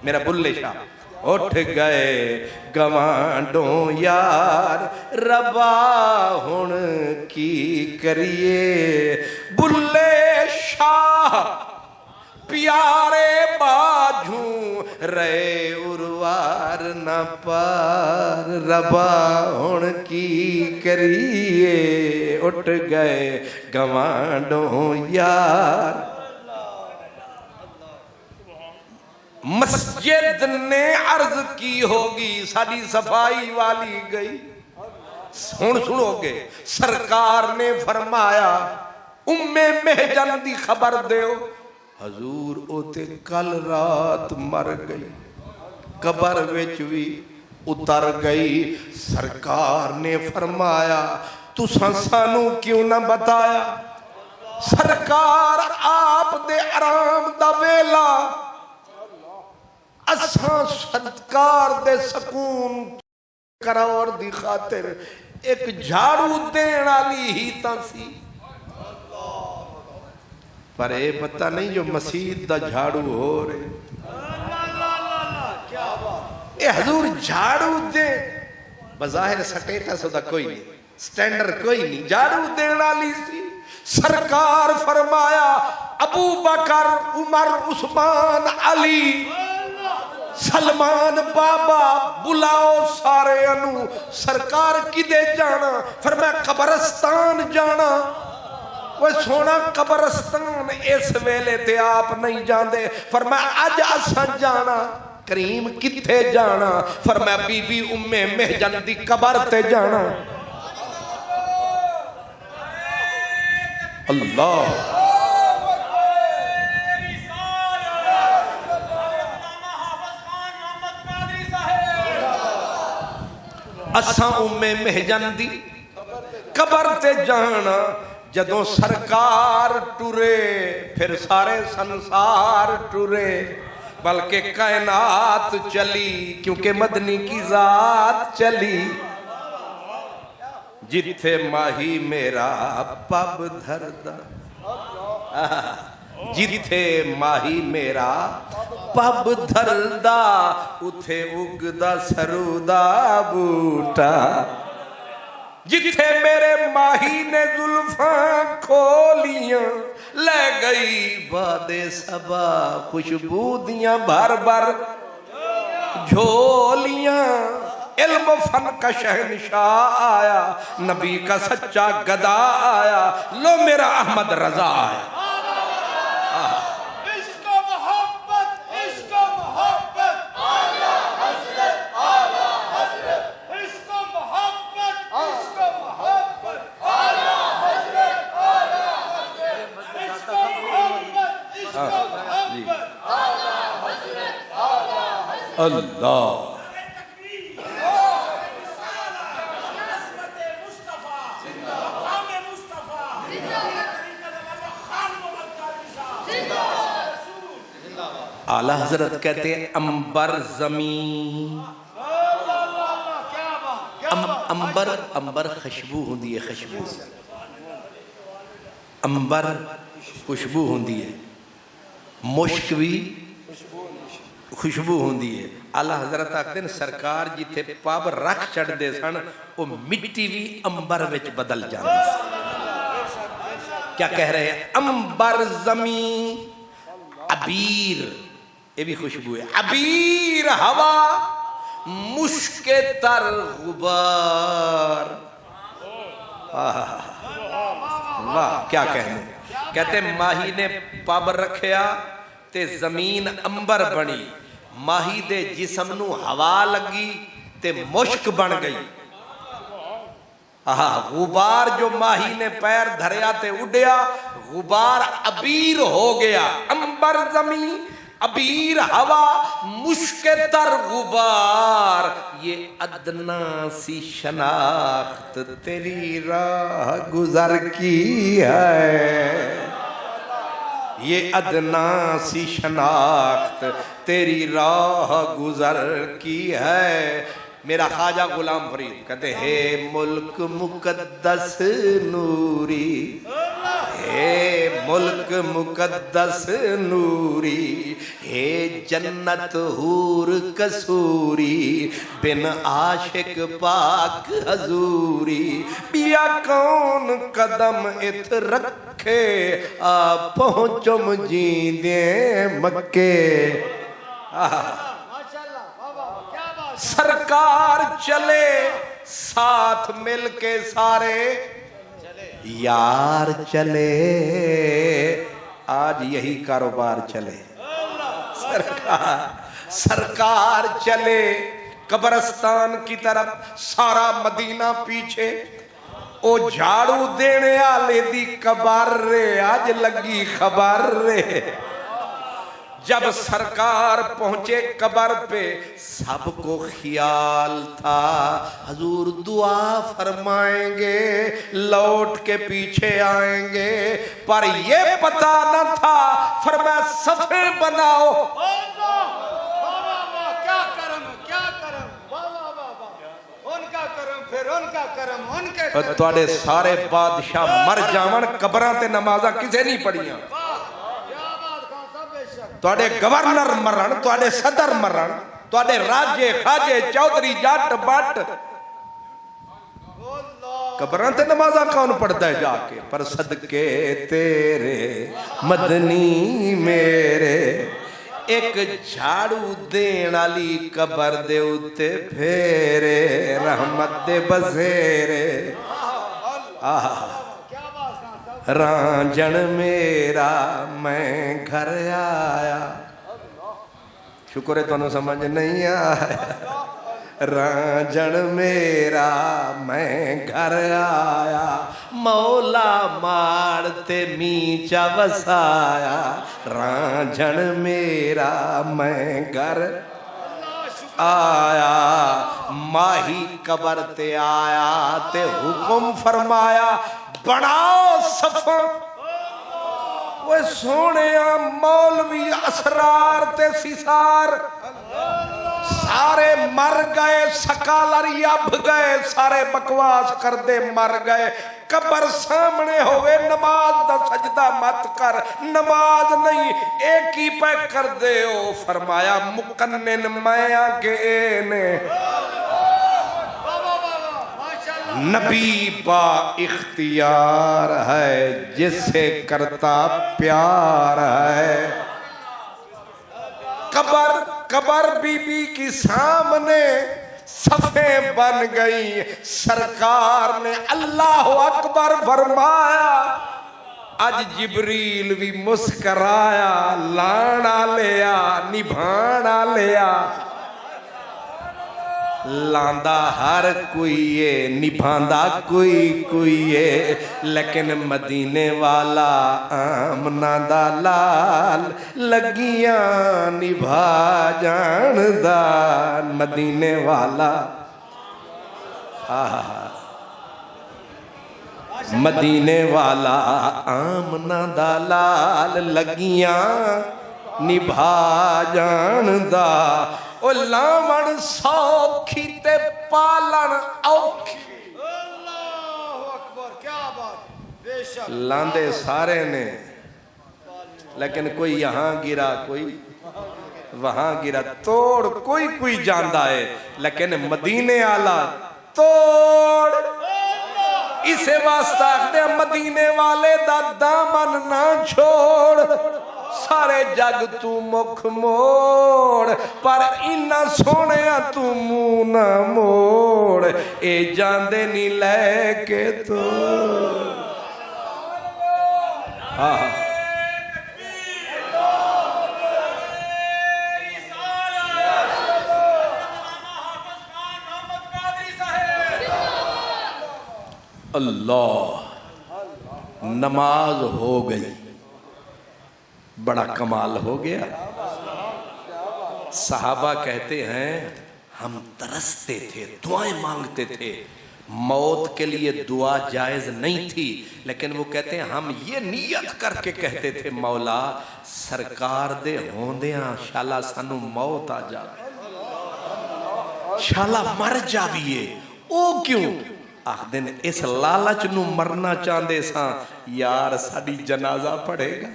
میرا بلے شاہ اٹھ گئے گوانڈوں یار ربا ہن کی کریے بلے شاہ پیارے باجھوں رے اروار نہ پار ربا ہن کی کریے اٹھ گئے گوانڈوں یار مسجد نے عرض کی ہوگی ساری صفائی والی گئی سنو گے سرکار نے فرمایا محجن دی خبر دیو حضور اوتے کل رات مر گئی قبر وچ بھی اتر گئی سرکار نے فرمایا تساں سانو کیوں نہ بتایا سرکار آپ دے آرام دا ویلا اساں سرکار دے سکون کرور دی خاطر ایک جھاڑو دین والی ہی تاں سی پر اے پتہ نہیں جو مسجد دا جھاڑو ہو رہے اے حضور جھاڑو دے بظاہر سٹیٹس دا کوئی نہیں سٹینڈر کوئی نہیں جھاڑو دین والی سی سرکار فرمایا ابو بکر عمر عثمان علی سلمان بابا بلاؤ سارے انو سرکار کدے جانا فرمایا قبرستان جانا وہ سونا قبرستان اس ویلے تے آپ نہیں جاندے فرمایا اج اساں جانا کریم کتھے جانا فرمایا بی بی محجن دی قبر تے جانا اللہ اساں محجن دی قبر تے جانا جدوں سرکار ٹرے پھر سارے سنسار ٹرے بلکہ کائنات چلی کیونکہ مدنی کی ذات چلی جتھے ماہی میرا پب دھردا جتھے ماہی میرا پب دھردا اتھے اگدا سرودا بوٹا جتھے میرے ماہی نے زلفاں کھولیاں لے گئی باد صبا خوشبو دیاں بھر بھر جھولیاں علم و فن کا شہنشاہ آیا نبی کا سچا گدا آیا لو میرا احمد رضا آیا اللہ اعلیٰ حضرت کہتے ہیں امبر زمین امبر خوشبو ہوندی ہے خوشبو امبر خوشبو ہوندی ہے مشک بھی خوشبو ہوندی ہے اعلیٰ حضرت آکھتے ہیں سرکار جیتے پاب رکھ چڑھ دے سن وہ مٹی بھی امبر وچ بدل جاندی سی کیا کہہ رہے ہیں امبر زمین عبیر یہ بھی خوشبو ہے عبیر ہوا مشک تر غبار واہ کیا کہنے کہتے ماہی نے پاب رکھیا تے زمین امبر بنی ماہی دے جسم نو ہوا لگی تے مشک بن گئی غبار جو ماہی نے پیر دھریا تے اڈیا غبار عبیر ہو گیا امبر زمین عبیر ہوا مشک تر غبار یہ ادنا سی شناخت تیری راہ گزر کی ہے یہ ادنا سی شناخت تیری راہ گزر کی ہے میرا خواجہ غلام فرید کہتے ہیں ملک مقدس نوری ہے ملک مقدس نوری، ہے جنت حور کسوری، بن عاشق پاک حضوری، بیا کون قدم ات رکھے آ پہنچم جیندے مکے۔ سرکار چلے ساتھ مل کے سارے، یار چلے آج یہی کاروبار چلے۔ سرکار چلے قبرستان کی طرف، سارا مدینہ پیچھے، او جھاڑو دینے آلے دی قبر رے آج لگی خبر رے۔ جب سرکار پہنچے قبر پہ سب کو خیال تھا حضور دعا فرمائیں گے، لوٹ کے پیچھے آئیں گے، پر یہ پتہ نہ تھا۔ فرمایا صفے بناؤ۔ کیا کرم، کیا کرم، ان کا کرم، پھر ان کا کرم، ان کے کرم۔ تواڈے سارے بادشاہ مر جاون قبراں تے نمازاں کسے نہیں پڑھیاں، تواڈے گورنر مرن، تواڈے صدر مرن، تواڈے راجے خاجے چودھری جٹ بٹ، قبراں تے نمازاں کون پڑھتا ہے جا کے؟ پر صدقے تیرے مدنی میرے، ایک جھاڑو دین والی قبر دے اتے پھیرے، رحمت دے بزیرے۔ رانجن میرا میں گھر آیا، شکر ہے تو سمجھ نہیں آیا۔ رانجن میرا میں گھر آیا، مولا مارتے میچا وسایا۔ رانجن میرا میں گھر آیا، ماہی قبر تے آیا تے حکم فرمایا بڑھاؤ صفا۔ وہ سونے مولوی اسرار تے سسار سارے مر گئے، سکالر اب گئے، سارے بکواس کر دے مر گئے۔ قبر سامنے ہوئے، نماز دا سجدہ مت کر، نماز نہیں ایک ہی پہ کر دے ہو۔ فرمایا مقنن میں آگے نے نبی با اختیار ہے، جسے کرتا پیار ہے۔ قبر بی بی کی سامنے صفیں بن گئی، سرکار نے اللہ اکبر فرمایا۔ اج جبریل بھی مسکرایا، لانا لیا نبھانا لیا۔ لاندہ ہر کوئی ہے، نبھاندہ کوئی ہے، لیکن مدینے والا آمنہ دا لال لگیاں نبھا جان دا۔ مدینے والا مدینے والا آمنہ دا لال لگیاں نبھا جان دا۔ او لامن سوکھی تے پالن اوکھی۔ اللہ اکبر، کیا بات، بے شک۔ لاندے سارے نے، لیکن کوئی یہاں گرا، کوئی وہاں گرا، توڑ کوئی جاندہ ہے، لیکن مدینے آلہ توڑ۔ اسے واسطہ آخدے مدینے والے دا دامن نہ چھوڑ، سارے جگ تو مکھ موڑ، پر انہا سونیا تو منہ نہ موڑ، اے جاندے نہیں لے کے تو۔ اللہ، نماز ہو گئی، بڑا کمال ہو گیا۔ صحابہ کہتے ہیں ہم ترستے تھے، دعائیں مانگتے تھے، موت کے لیے دعا جائز نہیں تھی، لیکن وہ کہتے ہیں ہم یہ نیت کر کے کہتے تھے مولا سرکار دے ہوندیاں شالا سانو موت آ جا، شالا مر جاویے۔ او کیوں؟ آخدے نے اس لالچ نو مرنا چاندے ساں یار ساڑی جنازہ پڑھے گا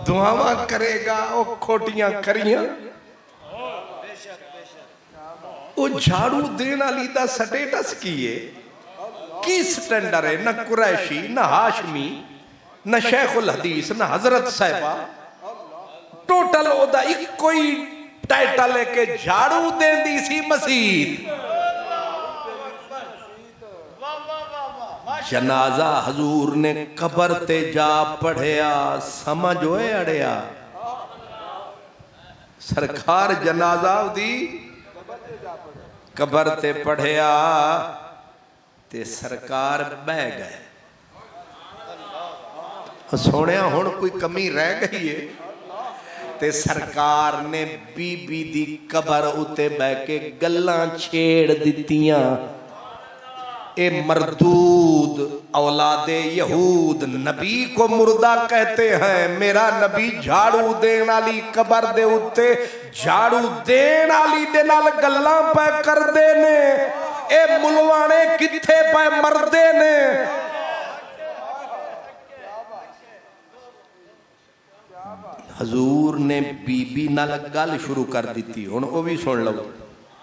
دعاواں کرے گا او کھوٹیاں کریاں او جھاڑو دینا لیدہ سٹیٹس کیے کی سٹینڈر ہے نہ قریشی نہ ہاشمی نہ شیخ الحدیث نہ حضرت صاحبہ ٹوٹل او دا ایک کوئی ٹائٹل ہے کہ جھاڑو دین دی سی مسیح جنازہ حضور نے قبر تے جا پڑھیا سمجھ ہوئے اڑیا سرکار جنازہ دی قبر تے پڑھیا تے سرکار بہ گئے سونیا ہون کوئی کمی رہ گئی ہے تے سرکار نے بی بی دی قبر اتے بہ کے گلاں چھیڑ دیتیاں اے مردود اولاد یہود نبی کو مردہ کہتے ہیں میرا نبی جھاڑو دین علی قبر دے اتے جھاڑو دین علی دے نال گلاں پہ کر دینے اے ملوانے کتھے پہ مردے نے حضور نے بی بی نال گل شروع کر دیتی ہن او بھی سن لو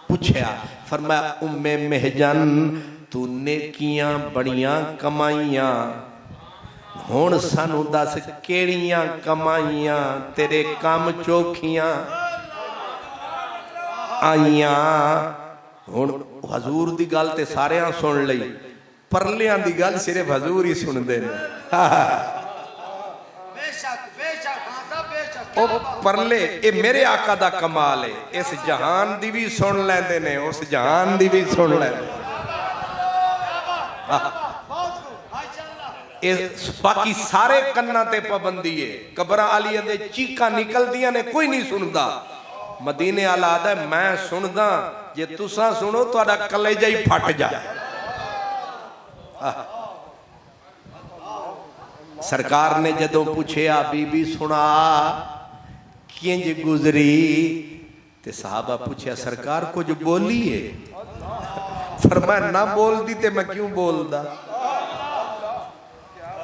پوچھیا فرمایا ام محجن تو نیکیاں بڑیاں کمائیاں ہون سانو دس کیڑیاں کمائیاں تیرے کام چوکھیاں آئیاں ہون حضور دی گل تے سارے ہاں سن لئی پرلیاں دی گل صرف حضور ہی سن دے او پرلے اے میرے آقا دا کمال ہے اس جہان دی بھی سن لیندے نے اس جہان دی بھی سن لیندے باقی سارے کنہ تے پابندی ہے قبرہ علی دے چیکاں نکل دیا نے کوئی نہیں سندا مدینے آلہ آدھا ہے میں سندا جے تساں سنو تو آدھا کلیجہ ہی پھٹ جائے سرکار نے جدوں پوچھے بی بی سنا کینج گزری تے صحابہ پوچھے سرکار کچھ بولی ہے فرمایا نہ بول دی تے میں کیوں بول دا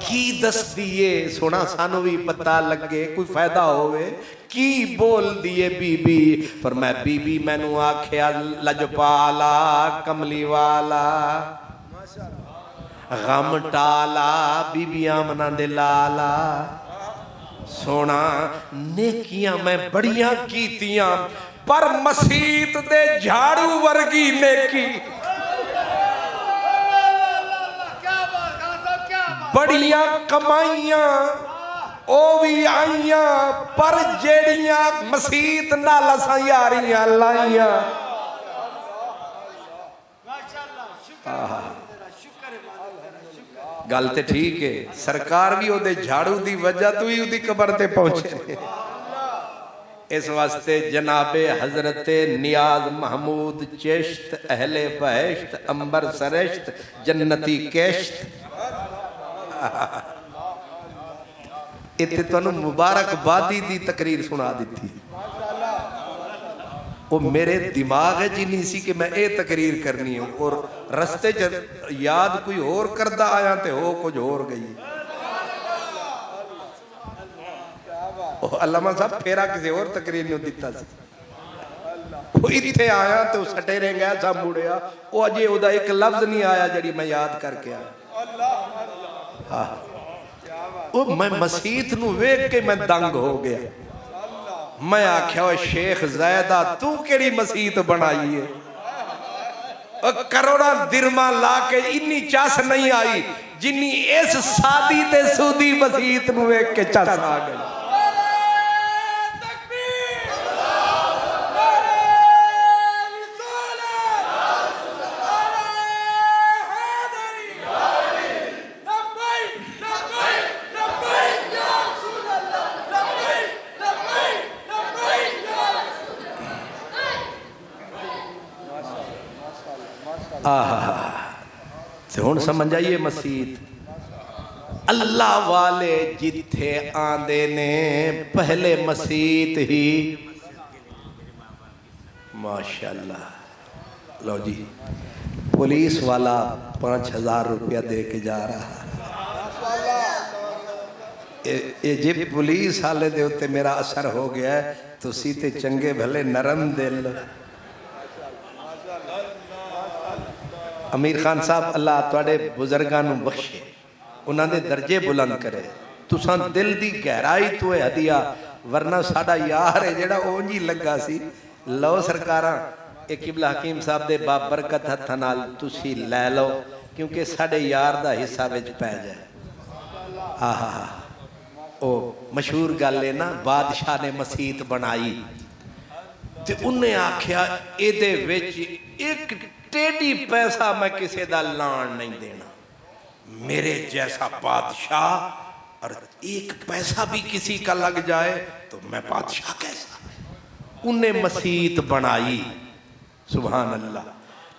کی دس دیئے سونا سانو بھی پتہ لگے کوئی فائدہ ہوئے کی بول دیئے بی بی فرمایا بی بی میں نو آکھیا لجپالا کملی والا غم ٹالا بی بی آمنہ دے لالا سونا نیکیاں میں بڑیاں کیتیاں پر مسیت دے جھاڑو ورگی نیکی بڑیاں کمائیاں او بھی آئیاں پر جیڑیاں مسیت نالساں یاریاں لائیاں گل تے ٹھیک ہے سرکار بھی او دے جھاڑو دی وجہ تو ہی او دی قبر تے پہنچے اس واسطے جناب حضرت نیاز محمود چشت اہل بہشت امبر سرشت جنتی کشت اتنے تو انہوں مبارک بادی دی تقریر سنا دیتی وہ میرے دماغ ہے جی نہیں سی کہ میں اے تقریر کرنی ہوں اور رستے یاد کوئی اور کردہ آیا تے ہو کچھ اور گئی علامہ صاحب پھیرا کسی اور تقریر نہیں دیتا سی وہ اتھے آیا تو سٹے رہیں گیا سا موڑیا وہ اجے او دا ایک لفظ نہیں آیا جڑی میں یاد کر کے آیا میں مسیت نو ویک کے میں دنگ ہو گیا میں آکھیا شیخ زیدہ تو کیڑی مسیت بنائی ہے کروڑا درما لا کے انی چاس نہیں آئی جنی اس سادی تے سودی مسیت نو ویک کے چاس آ گئی ہون سمجھ آئیے مسیت اللہ والے جتھے آندے نے پہلے مسیت ہی ماشاءاللہ لو جی پولیس والا 5000 روپیہ دے کے جا رہا ہے جی پولیس والے دے ہوتے میرا اثر ہو گیا ہے تو سیتے چنگے بھلے نرم دل امیر خان صاحب اللہ تواڈے بزرگاں نوں بخشے انہاں دے درجے بلند کرے تساں دل دی گہرائی تو ہے ہدیہ ورنہ ساڈا یار ہے جڑا اونجی لگا سی لو سرکاراں اے قبلہ حکیم صاحب دے باب برکت ہتھاں نال تسی لے لو کیونکہ ساڈے یار دا حصہ وچ پے جائے او مشہور گل ہے نا بادشاہ نے مسیت بنائی تے انہیں آکھیا اے دے وچ ایک ٹیڑی پیسہ میں کسے دا لان نہیں دینا میرے جیسا بادشاہ اور ایک پیسہ بھی کسی کا لگ جائے تو میں بادشاہ کیسا انہیں مسیت بنائی سبحان اللہ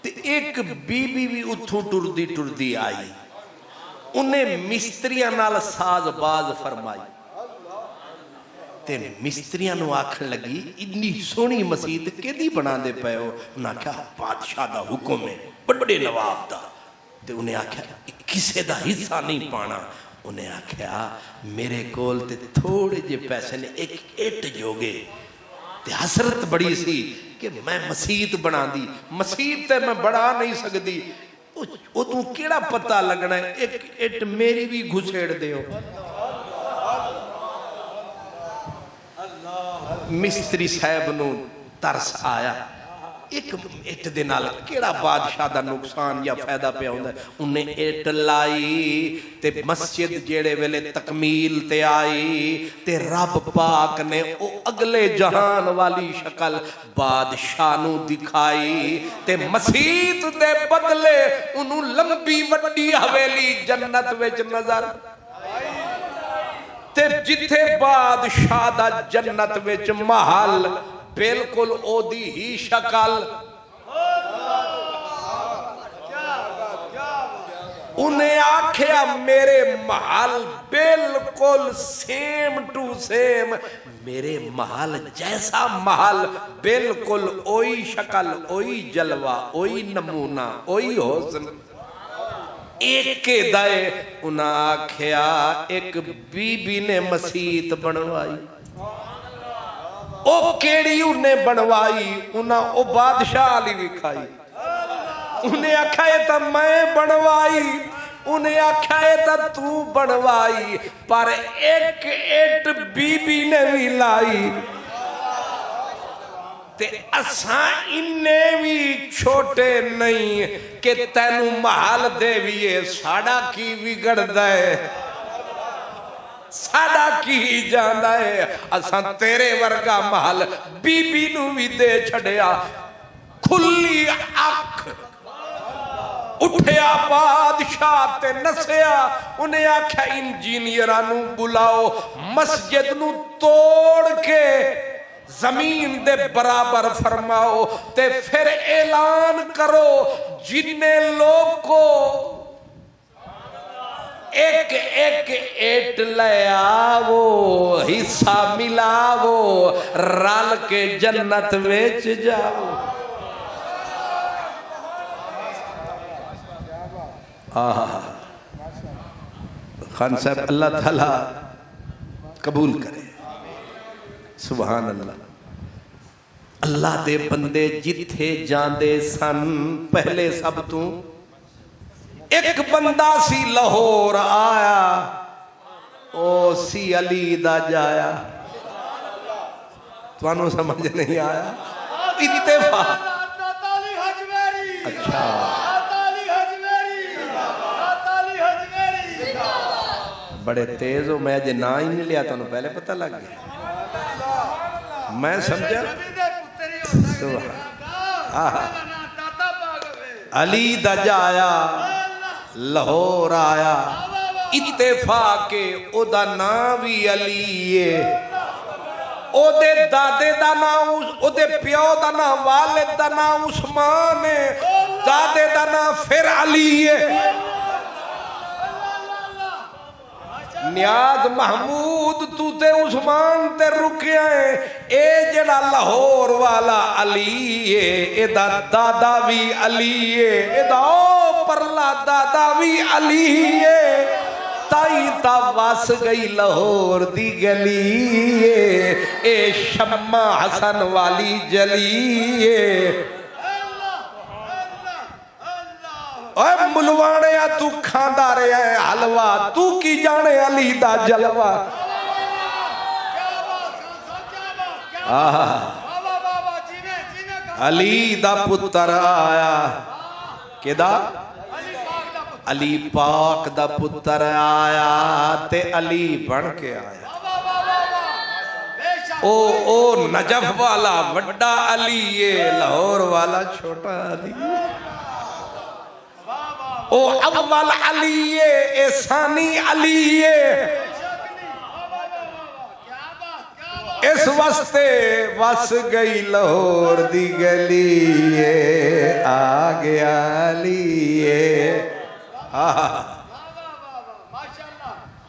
تے ایک بی بی بھی اتھوں ٹردی آئی انہیں مستریاں نال ساز باز فرمائی تے مستریاں نو آکھن لگی اتنی سونی مسیت کیدی بنا دے پئے ہو انہاں کہا بادشاہ دا حکم ہے بڑے نواب دا تے انہیں آکھا کسے دا حصہ نہیں پانا انہیں آکھا میرے کول تے تھوڑے جے پیسے نے ایک اٹ جوگے تے حسرت بڑی سی کہ میں مسیت بنا دی مسیت تے میں بڑھا نہیں سکتی او تو کیڑا پتہ لگنا ہے ایک اٹ میری بھی گھسیڑ دے ہو مستری صاحب نو ترس آیا ایک اٹ دے نال کیڑا بادشاہ دا نقصان یا فائدہ پہ ہوندا ہے انہیں اٹ لائی تے مسجد جیڑے ویلے تکمیل تے آئی تے رب پاک نے او اگلے جہان والی شکل بادشاہ نو دکھائی تے مسیت دے بدلے انہوں لمبی وڈی حویلی جنت وچ نظر تے جتھے بادشاہ دا جنت وچ محل بالکل او دی ہی شکل انہیں آکھیا میرے محل بالکل سیم ٹو سیم میرے محل جیسا محل بالکل اوئی شکل اوئی جلوہ اوئی نمونہ اوئی حسن ایک کے دائے انہاں آکھیا ایک بی بی نے مسیت بنوائی او کیڑی انہیں بنوائی انہاں او بادشاہ علی لکھائی انہیں آکھا یہ تا میں بنوائی انہیں آکھا یہ تا تو بنوائی پر ایک ایٹ بی بی نے بھی لائی تے اساں انہیں بھی چھوٹے نہیں کہ تینو محل دے بھی ساڑا کی بگڑ دائے ساڑا کی جاندہ ہے اساں تیرے ورگا محل بی بی نو بھی دے چھڑیا کھلی آنکھ اٹھیا بادشاہ تے نسیا انہیں آکھا انجینئرانو بلاؤ مسجد نو توڑ کے زمین دے برابر فرماؤ تے پھر اعلان کرو جننے لوگ کو ایک ایک ایٹ لیا وہ حصہ ملا وہ رال کے جنت ویچ جاؤ خان صاحب اللہ تعالیٰ قبول کرے سبحان اللہ اللہ دے بندے جتھے جاندے سن پہلے سب تو ایک بندہ سی لاہور آیا او سی علی دا جایا توانوں سمجھ نہیں آیا اتفاق اچھا بڑے تیز ہو میں جے نا ہی نہیں لیا تو پہلے پتہ لگ گیا میں سمجھا علی دا جایا لاہور آیا اتفاق او دا نام بھی علی ہے او دے دادے دا نام او دے پیو دا نام والد دا نام عثمان ہے دادے دا نام پھر علی ہے نیاز محمود تو تے عثمان تے رکیا ہے اے جڑا لاہور والا علی ہے اے دا دادا بھی علی ہے اے دا او پرلا دادا بھی علی ہے تائی تا واس گئی لاہور دی گلی ہے اے شمع حسن والی جلی ہے اے ملوانیا تو کھاندا رہے ہے حلوہ تو کی جانے علی دا جلوہ علی دا پتر آیا کدا علی پاک دا پتر آیا تے علی بن کے آیا او نجف والا وڈا علی یہ لاہور والا چھوٹا علی او اول علی اے ثانی علی اس واسطے وس گئی لاہور دی گلی آ گیا علی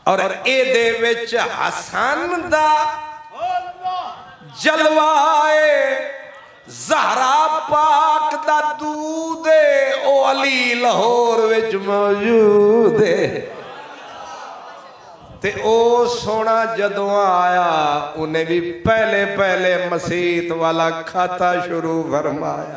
اور اے دے وچ حسن دا جلوائے زہرا پاک دا دودھ او علی لاہور وچ موجود ہے تے او سونا جدوں آیا انہیں بھی پہلے مسیت والا کھاتا شروع فرمایا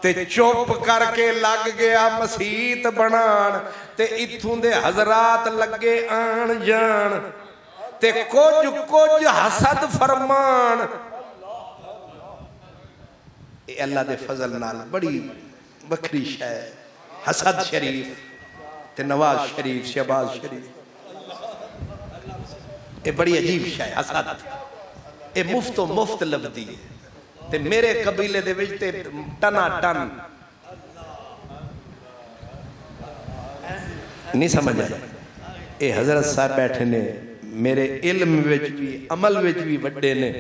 تے چوپ کر کے لگ گیا مسیت بنان تے اتھوں دے حضرات لگے آن جان تے کچھ حسد فرمان اے اللہ دے فضل نال بڑی بکری شے حسد شریف تے نواز شریف شہباز شریف اے بڑی عجیب شے حسد اے مفت و مفت لبدی تے میرے قبیلے دے وچ تے ٹنا ٹن نہیں سمجھ آیا اے حضرت صاحب بیٹھے نے میرے علم وچ بھی عمل وچ بھی وڈے نے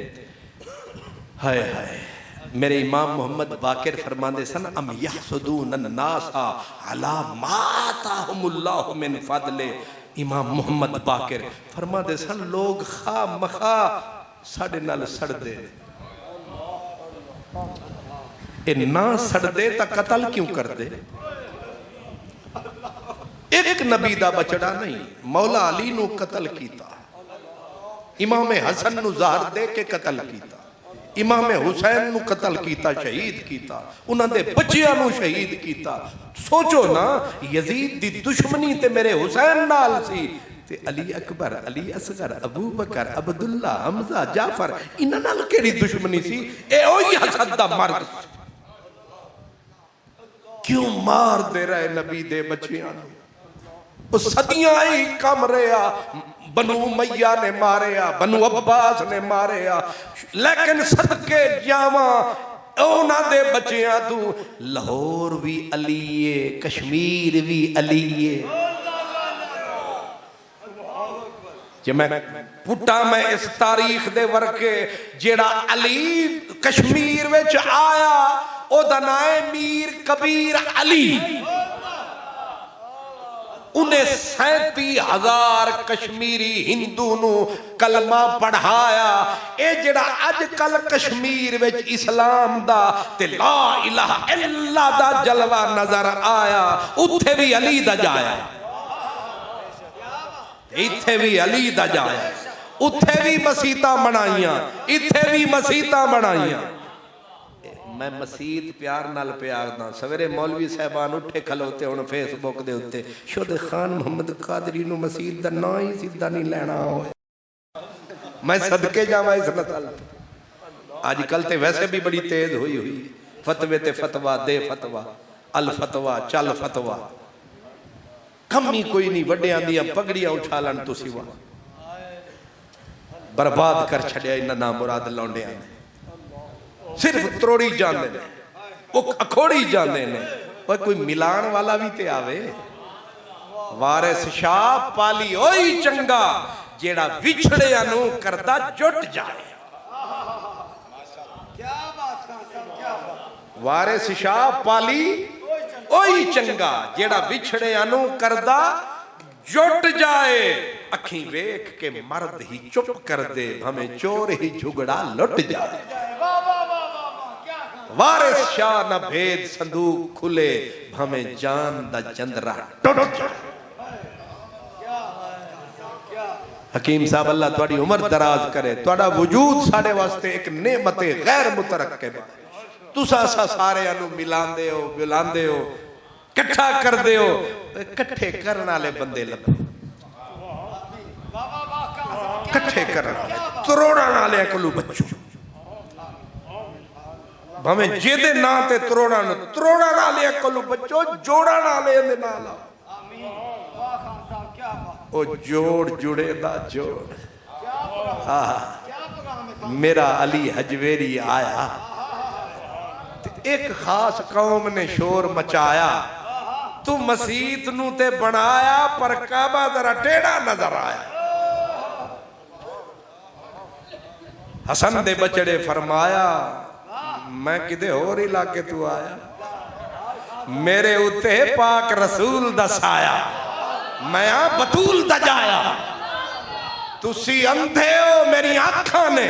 ہائے ہائے میرے امام محمد باقر فرماندے سن ام یحسدون الناس علی ما آتاہم اللہ من فضل امام محمد باقر فرماندے سن لوگ خواہ مخواہ ساڑھے نال سڑ دے اے نہ سڑ دے تا قتل کیوں کر دے ایک نبی دا بچڑا نہیں مولا علی نو قتل کیتا امام حسن نو زہر دے کے قتل کیتا امام حسین نو قتل کیتا شہید کیتا انہاں دے بچیاں نو شہید کیتا سوچو نا یزید دی دشمنی تے میرے حسین نال سی تے علی اکبر علی اصغر ابو بکر عبداللہ حمزہ جعفر انہاں نال کیڑی دشمنی سی اے اوہی حسد دا مرد کیوں مار دے رہے نبی دے بچیاں نو اس صدیاں ہی کم رہا بنو امیہ نے ماریا بنو عباس نے ماریا لیکن صدقے جاواں اونا دے بچیاں تو لاہور بھی علیے کشمیر بھی علیے جب میں پٹا میں اس تاریخ دے ورکے جیڑا علی کشمیر وچ آیا او دنائے میر کبیر علی انہیں 37,000 کشمیری ہندو نو کلمہ پڑھایا اے جڑا اج کل کشمیر وچ اسلام دا تے لا الہ الا اللہ دا جلوہ نظر آیا اتھے بھی علی دا جایا اتھے بھی علی دا جایا اتھے بھی مسیتاں بنائیاں اتھے بھی مسیتاں بنائیاں میں مسید پیار نال پیار دا سویرے مولوی صاحبان اٹھے کھلوتے ہون فیس بک دے ہوتے شہد خان محمد قادری نو مسید دا نا ہی سیدھا نہیں لینا ہوئے میں صدقے جاواں اس نسل آج کل تے ویسے بھی بڑی تیز ہوئی فتوے تے فتوہ دے فتوہ الفتوہ چل فتوہ کمی کوئی نہیں وڈے آندیاں پگڑیاں اچھالن تو سوا برباد کر چھڑیا انہا نامراد لونڈے آنے صرف تروڑی جاندے نے وہ اکھوڑی جاندے نے وہ کوئی ملان والا بھی تے آوے وارث شاہ پالی اوئی چنگا جیڑا وچھڑے انو کردہ جٹ جائے وارث شاہ پالی اوئی چنگا جیڑا وچھڑے انو کردہ جٹ جائے اکھیں ویکھ کے مرد ہی چپ کر دے ہمیں چور ہی جھگڑا لٹ جائے وارث شاہ نہ بھید صندوق کھلے ہمیں جان دا جندرہ ٹوٹ جائے حکیم صاحب اللہ تواڈی عمر دراز کرے تواڈا وجود ساڈے واسطے ایک نعمت غیر مترکب تساں سارے انو ملاندے ہو کٹھا کر دے ہو کٹھے کرن والے بندے لبھے کٹھے کرن والے تروڑن والے کولوں بچو بھویں جیدے نا تے تروڑن والے کولوں بچو جوڑن والے دے نال او جوڑ جڑے دا جوڑ میرا علی حجویری آیا ایک خاص قوم نے شور مچایا تو مسیت نو تے بنایا پر کعبہ ذرا ٹیڑا نظر آیا حسن دے بچڑے فرمایا میں کدے اور علاقے تو آیا میرے اتے پاک رسول دس آیا میں بطول دا جایا تسی اندھے ہو میری آنکھاں نے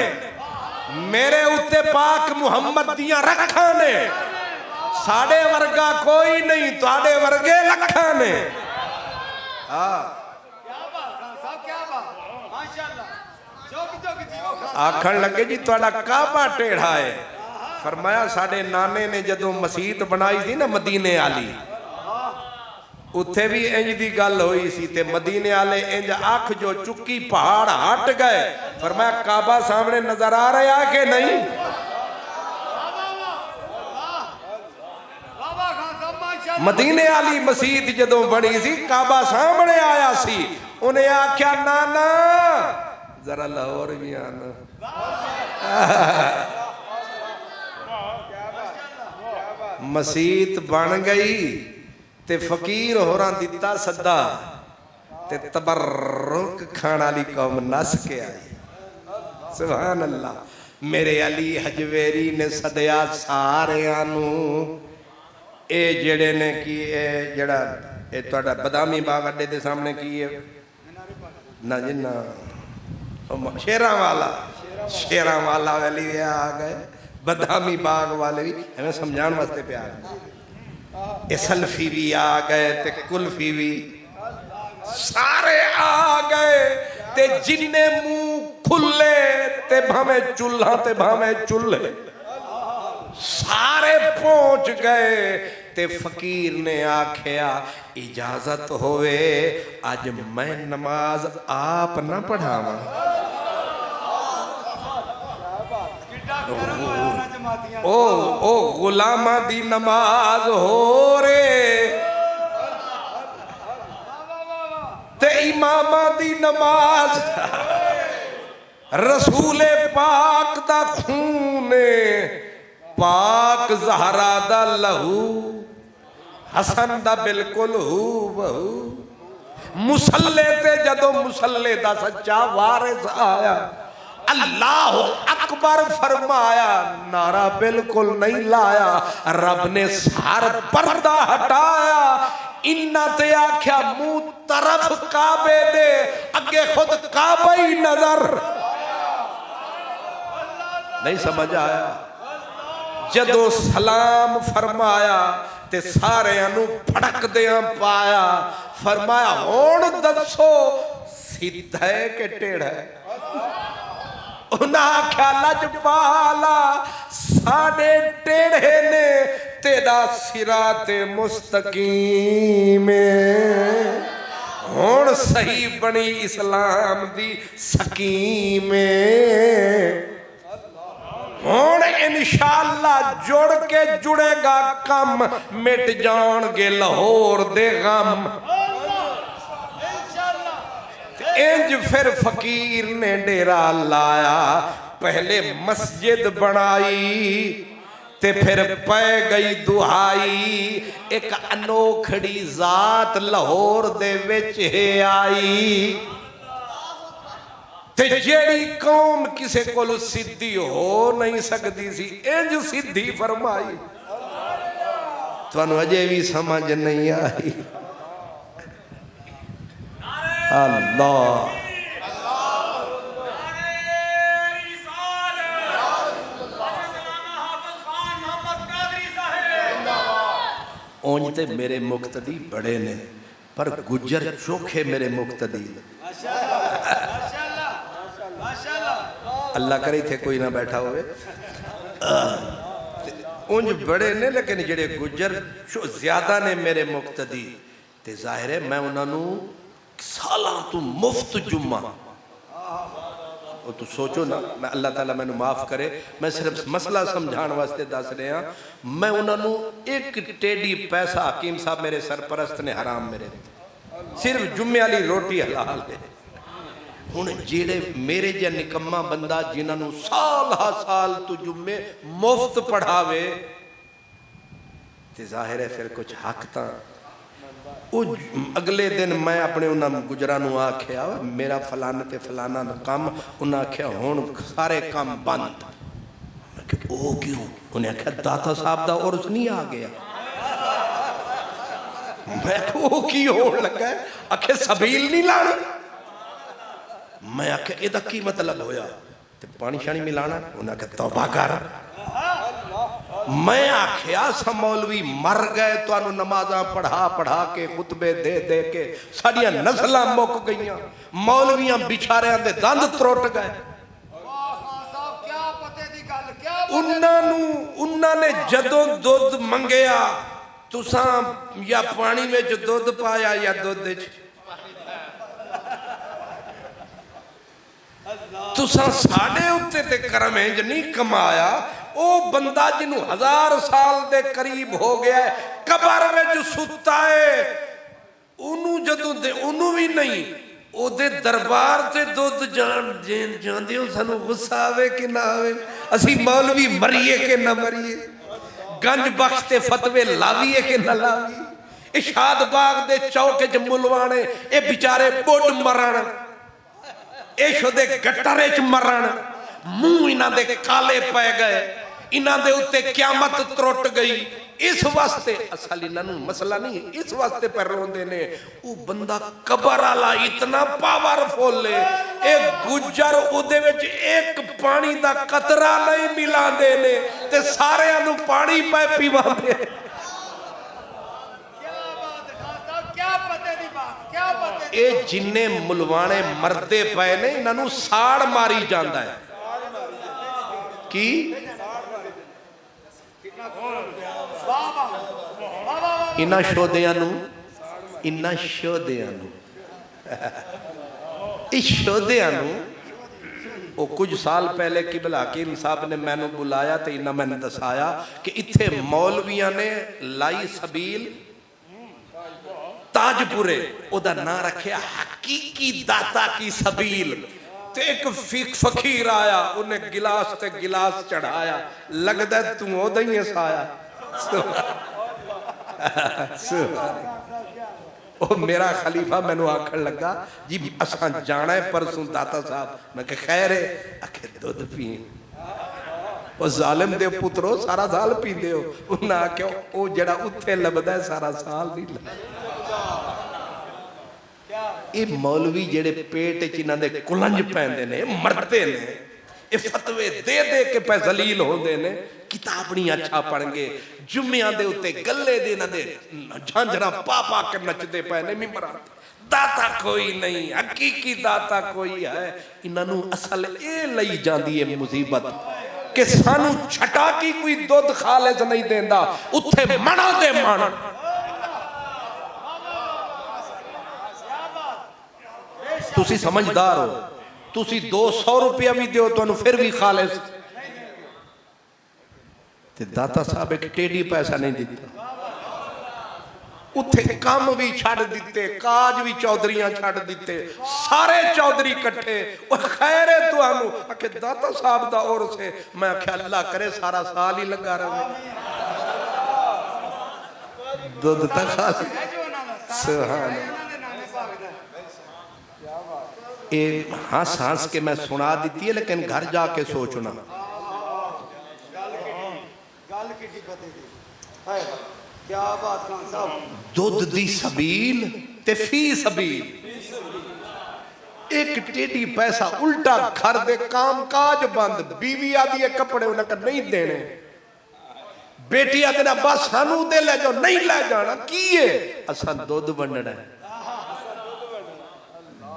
میرے اتے پاک محمد دیاں رکھاں نے ساڑے ورگا کوئی نہیں تواڈے ورگے لکھاں نے آکھن لگے جی تواڈا کعبہ ٹیڑھا ہے فرمایا ساڑے نانے نے جدوں مسجد بنائی تھی نا مدینے والی اتھے بھی انج دی گل ہوئی سی تے مدینے والے انج آنکھ جو چکی پہاڑ ہٹ گئے فرمایا کعبہ سامنے نظر آ رہا ہے کہ نہیں مدینے والی مسجد جدوں بنی سی کعبہ سامنے آیا سی انہیں آکھیا نانا ذرا لاہور بھی آنا مسجد بن گئی تے فقیر ہوراں دیتا صدا تے تبرک کھانا لی قوم نس کے آئی سبحان اللہ میرے علی حجویری نے صدیا سارے آنو اے جڑے نے کی اے جڑا اے توڑا بدامی باغ اڈے دے سامنے کی ہے نا جنہ شیران والا والی بھی آگئے بدامی باغ والے بھی ہمیں سمجھان واسطے پہ آگئے اے سلفی بھی آگئے تے کلفی بھی سارے آگئے تے جننے منہ کھلے تے بھامے چولہا تے بھامے چولہے سارے پہنچ گئے تے فقیر نے آکھیا اجازت ہوئے آج میں نماز آپ نہ پڑھاواں او غلامہ دی نماز ہو رے تے امامہ دی نماز رسول پاک دا خون پاک زہرا دا لہو حسن دا بالکل ہو بہو مسلے تے جدو مسلے دا سچا وارث آیا اللہ اکبر فرمایا نعرہ بالکل نہیں لایا رب نے سار پردہ ہٹایا انہ تے آکھیا منہ طرف کعبے دے اگے خود کعبہ ہی نظر نہیں سمجھ آیا جدو سلام فرمایا تے سارے انو پھڑک دیاں پایا فرمایا ہون دسو سیدھا ہے کہ ٹیڑھا ہے انہاں کیا لج پالا ساڑے ٹیڑھے نے تیرا صراط مستقیم ہون صحیح بنی اسلام دی سکیم ہون انشاءاللہ جوڑ کے جڑے گا کم مٹ جان گے لاہور دے غم انج پھر فقیر نے ڈیرا لایا پہلے مسجد بنائی تے پھر پہ گئی دعائی ایک انوکھڑی ذات لاہور دے وچ ہے آئی تے جیڑی قوم کسے کولو سدھی ہو نہیں سکتی سی انج سدھی فرمائی تو انو اجے بھی سمجھ نہیں آئی اللہ اونج تے میرے مقتدی بڑے نے پر گجر چوکھے میرے مقتدی اللہ کرے تھے کوئی نہ بیٹھا ہوئے اونج بڑے نے لیکن جڑے گجر زیادہ نے میرے مقتدی تے ظاہر ہے میں انہوں نے سالاں تو مفت جمعہ وہ تو سوچو نا میں اللہ تعالیٰ میں نے معاف کرے میں صرف مسئلہ سمجھان واسطے دس رہے ہیں میں انہوں نے ایک ٹیڈی پیسہ حکیم صاحب میرے سرپرست نے حرام میرے صرف جمعہ لی روٹی حلال ہے ہن جیڑے میرے جے نکمہ بندہ جنہوں نے سال ہا سال تو جمعے مفت پڑھاوے تے ظاہر ہے پھر کچھ حق تاں اگلے دن میں اپنے انہوں گجرانوں آکھیا میرا فلانا تے فلانا کام انہوں آکھیا ہون سارے کام بند میں کہا او کیوں انہیں آکھیا داتا صاحب دا عرص نہیں آگیا میں کہا او کی ہون لگا ہے آکھیا سبیل نہیں لانا میں آکھیا یہ دا کی مطلب ہویا تے پانی شانی ملانا انہیں آکھیا توبہ کر میں آکھیا سا مولوی مر گئے تو انہوں نمازاں پڑھا کے خطبے دے کے ساڑیاں نسلاں مک گئیاں مولویاں بچھاریاں دے دند تروٹ گئے انہوں نے جدوں دودھ منگیا تساں یا پانی میں جو دودھ پایا یا دودھ دے تساں ساڑے ہوتے تے کرم انج نہیں کمایا او بندہ جنہوں 1000 سال دے قریب ہو گیا ہے قبر میں جو ستا ہے انہوں جدوں دے انہوں بھی نہیں او دے دربار تے دودھ جان دیوں سنو غصہ آوے کہ نہ آوے اسی مولوی مریے کہ نہ مریے گنج بخش تے فتوے لاویے کہ نہ لاویے اشاد باغ دے چوکے جملوانے اے بیچارے بوڑ مران اے شدے گٹرے چ مران منہ انہاں دے کالے پہ گئے انہاں دے اتے قیامت تروٹ گئی اس واسطے اصل انہوں مسئلہ نہیں اس واسطے پر رون دینے او بندہ قبر آلا اتنا پاورفول لے ایک گجر او دے وچ ایک پانی دا قطرہ نہیں ملا دینے تے سارے انہوں پانی پہ پیوان دے اے جننے ملوانے مردے پہ نے انہوں ساڑ ماری جاندہ ہے کی انہا شودیانو اس شودیانو وہ کچھ سال پہلے قبل حکیم صاحب نے میں نے بلایا تو انہا میں نے دسایا کہ اتھے مولویاں نے لائی سبیل تاج پورے او دا نہ رکھے حقیقی داتا کی سبیل تو ایک فقیر آیا انہیں گلاس تے گلاس چڑھایا لگ دے تم ہو دائیں سایا او میرا خلیفہ میں نے آکھر لگا جی اساں جانا ہے پرسوں داتا صاحب میں کہ خیر ہے اکھے دودھ پین او ظالم دے پترو سارا سال پین دے ہو انہاں آکھے او جڑا اتھے لبدا ہے سارا سال نہیں لبدا اے مولوی جڑے پیٹ چنہ دے کلنج پہندے نے مرتے نے اے فتوے دے کے پہ ذلیل ہو دے نے کتابنی اچھا پڑھیں گے جمعہ دے اتے گلے دے نہ دے جھانجرہ پاپا کے نچدے پہنے ممبران داتا کوئی نہیں حقیقی داتا کوئی ہے انہوں اصل اے لئی جان دیئے مصیبت کہ سانو چھٹا کی کوئی دودھ خالص نہیں دیندہ اتھے منا دے مانا تُسی سمجھدار ہو تُسی 200 روپیہ بھی دیو تو انہوں پھر بھی خالص تے داتا صاحب ایک ٹیڑی پیسہ نہیں دیتا اتھے کام بھی چھاڑ دیتے کاج بھی چودریاں چھاڑ دیتے سارے چودری کٹھے وہ خیر ہے تو انہوں کہ داتا صاحب دا اور سے میں کہ اللہ کرے سارا سال ہی لگا رہا دودھ تک خاص سبحان ہنس ہنس کے میں سنا دیتی ہے لیکن گھر جا کے سوچنا دودھ دی سبیل تے فی سبیل ایک ٹیڈی پیسہ الٹا گھر دے کام کاج بند بیوی آدھی کپڑے انہیں کا نہیں دینے بیٹی آدھی نا بس سانو دے لے جاؤ نہیں لے جانا کیے اساں دودھ ونڈنا ہے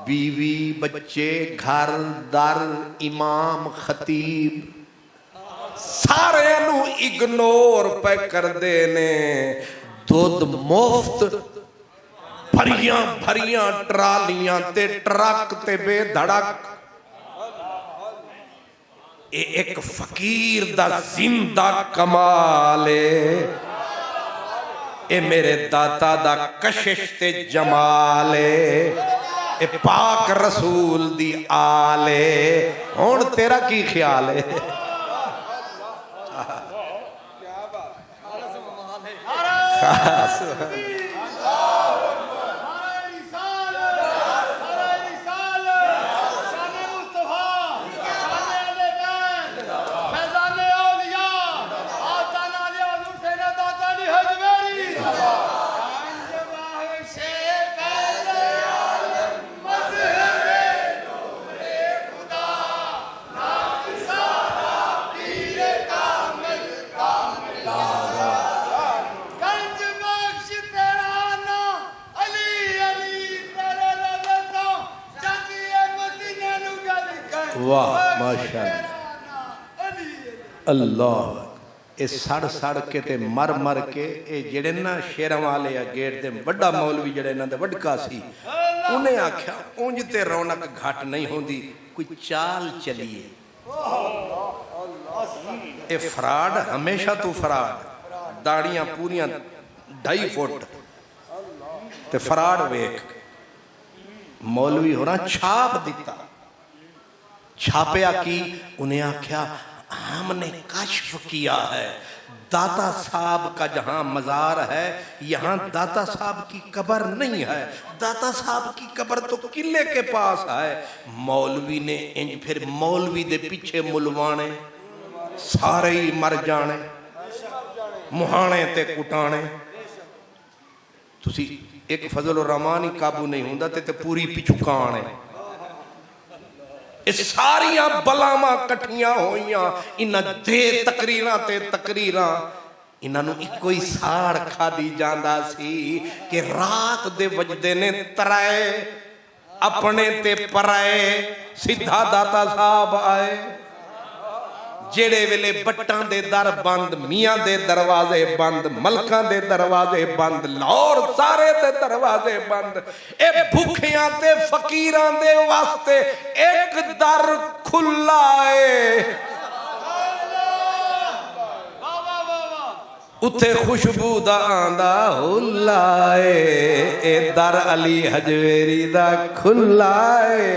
بیوی بچے گھر در امام خطیب سارے انو اگنور پہ کر دینے دودھ مفت بھریاں بھریاں ٹرالیاں تے ٹرک تے بے دھڑک ایک فقیر دا زندہ کمالے اے میرے داتا دا کشش تے جمالے اے پاک رسول دی آلے ہون تیرا کی خیال ہے خاص واہ ماشاءاللہ اللہ اے سڑ سڑ کے تے مر مر کے اے جڑے نا شیرہ والے یا گیٹ دے بڑا مولوی جڑے نا دے وڈکا سی انہیں آکھیا اونج تے رونق گھٹ نہیں ہوندی کوئی چال چلیے اے فراڈ ہمیشہ تو فراڈ داڑیاں پوریاں 2.5 فٹ تے فراڈ ویک مولوی ہو رہا چھاپ دیتا چھاپیا کی انہیں آکھیا ہم نے کشف کیا ہے داتا صاحب کا جہاں مزار ہے یہاں داتا صاحب کی قبر نہیں ہے داتا صاحب کی قبر تو قلعے کے پاس ہے مولوی نے انج پھر مولوی دے پیچھے ملوانے سارے ہی مر جانے مہانے تے کٹانے تسی ایک فضل الرحمن ہی قابو نہیں ہوندہ تے پوری پچھکانے اس ساریاں بلاماں کٹھیاں ہوئیاں انہاں دے تقریراں تے تقریراں انہاں نو ایک کوئی ساڑ کھا دی جاندہ سی کہ رات دے وجدے نے ترائے اپنے تے پرائے سدھا داتا صاحب آئے جیڑے ویلے بٹان دے در بند میاں دے دروازے بند ملکان دے دروازے بند لاہور سارے دے دروازے بند اے بھوکیاں تے فقیران دے واسطے ایک در کھلائے اتھے خوشبو دا آندہ ہلائے اے در علی حجویری دا کھلائے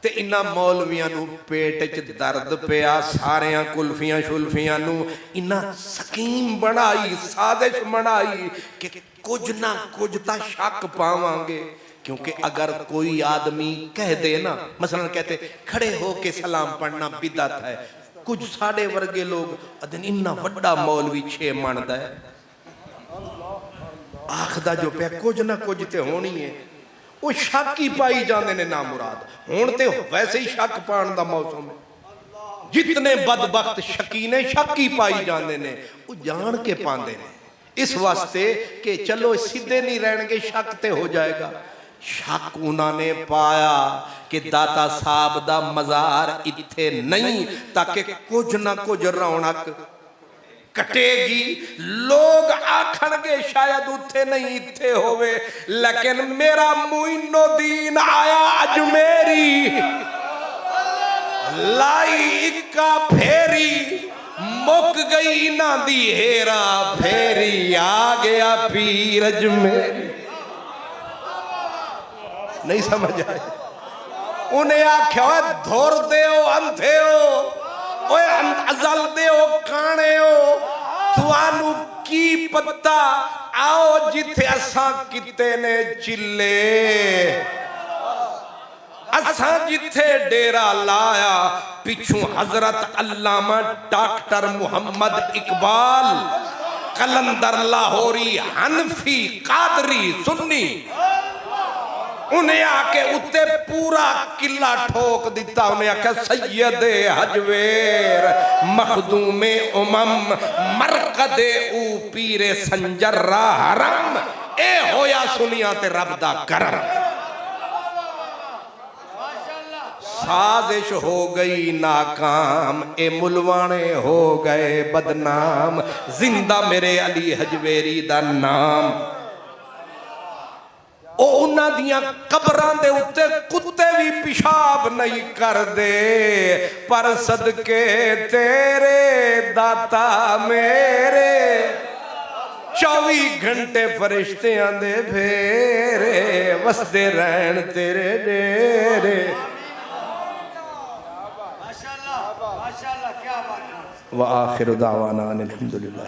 تے انہاں مولویاں نو پیٹ چ درد پیا ساریاں کلفیاں شلفیاں نو انہاں سکیم بنائی سازش بنائی کہ کچھ نہ کچھ تا شک پاواں گے کیونکہ اگر کوئی آدمی کہہ دے نا مثلا کہتے کھڑے ہو کے سلام پڑھنا بدعت ہے کچھ ساڑے ورگے لوگ ادن انہاں وڈا مولوی 6 ماندا ہے آخدہ جو پہ کچھ نہ کچھ تے ہونی ہے وہ شک ہی پائی جاندے نے نامراد ہونتے ویسے ہی شک پان دا موسم ہے جتنے بدبخت شکینے شک ہی پائی جاندے نے وہ جان کے پاندے نے اس واسطے کہ چلو سیدھے نہیں رہن گے شک تے ہو جائے گا شک انہوں نے پایا کہ داتا صاحب دا مزار اتھے نہیں تاکہ کچھ نہ کچھ رونق کٹے گی لوگ آکھن گے شاید اتھے نہیں اتھے ہوئے لیکن میرا معین الدین آیا اجمیری لائی اکا پھیری مک گئی نہ دی ہیرا پھیری آگیا پیر اجمیری نہیں سمجھ آئے انہیں آکھیا ہوئے دھور دے ہو اندھے ہو اوے ازل دے ہو کانے ہو توانو کی پتہ آؤ جتھے اساں کتے نے چلے اساں جتھے ڈیرا لایا پچھوں حضرت علامہ ڈاکٹر محمد اقبال قلندر لاہوری حنفی قادری سنی انہیں آکے اتے پورا قلعہ ٹھوک دیتا، انہیں آکے سید حجویر مخدوم امم مرقد او پیر سنجر را حرم، اے ہویا سنیا تے رب دا کرم۔ سازش ہو گئی ناکام، اے ملوانے ہو گئے بدنام، زندہ میرے علی حجویری دا نام۔ او انہاں دیاں قبراں دے اتے کتے بھی پیشاب نہیں کر دے، پر صدقے تیرے داتا میرے 24 گھنٹے فرشتے آندے پھیرے، وسدے رہن تیرے ڈیرے۔ وآخر دعوانا الحمدللہ۔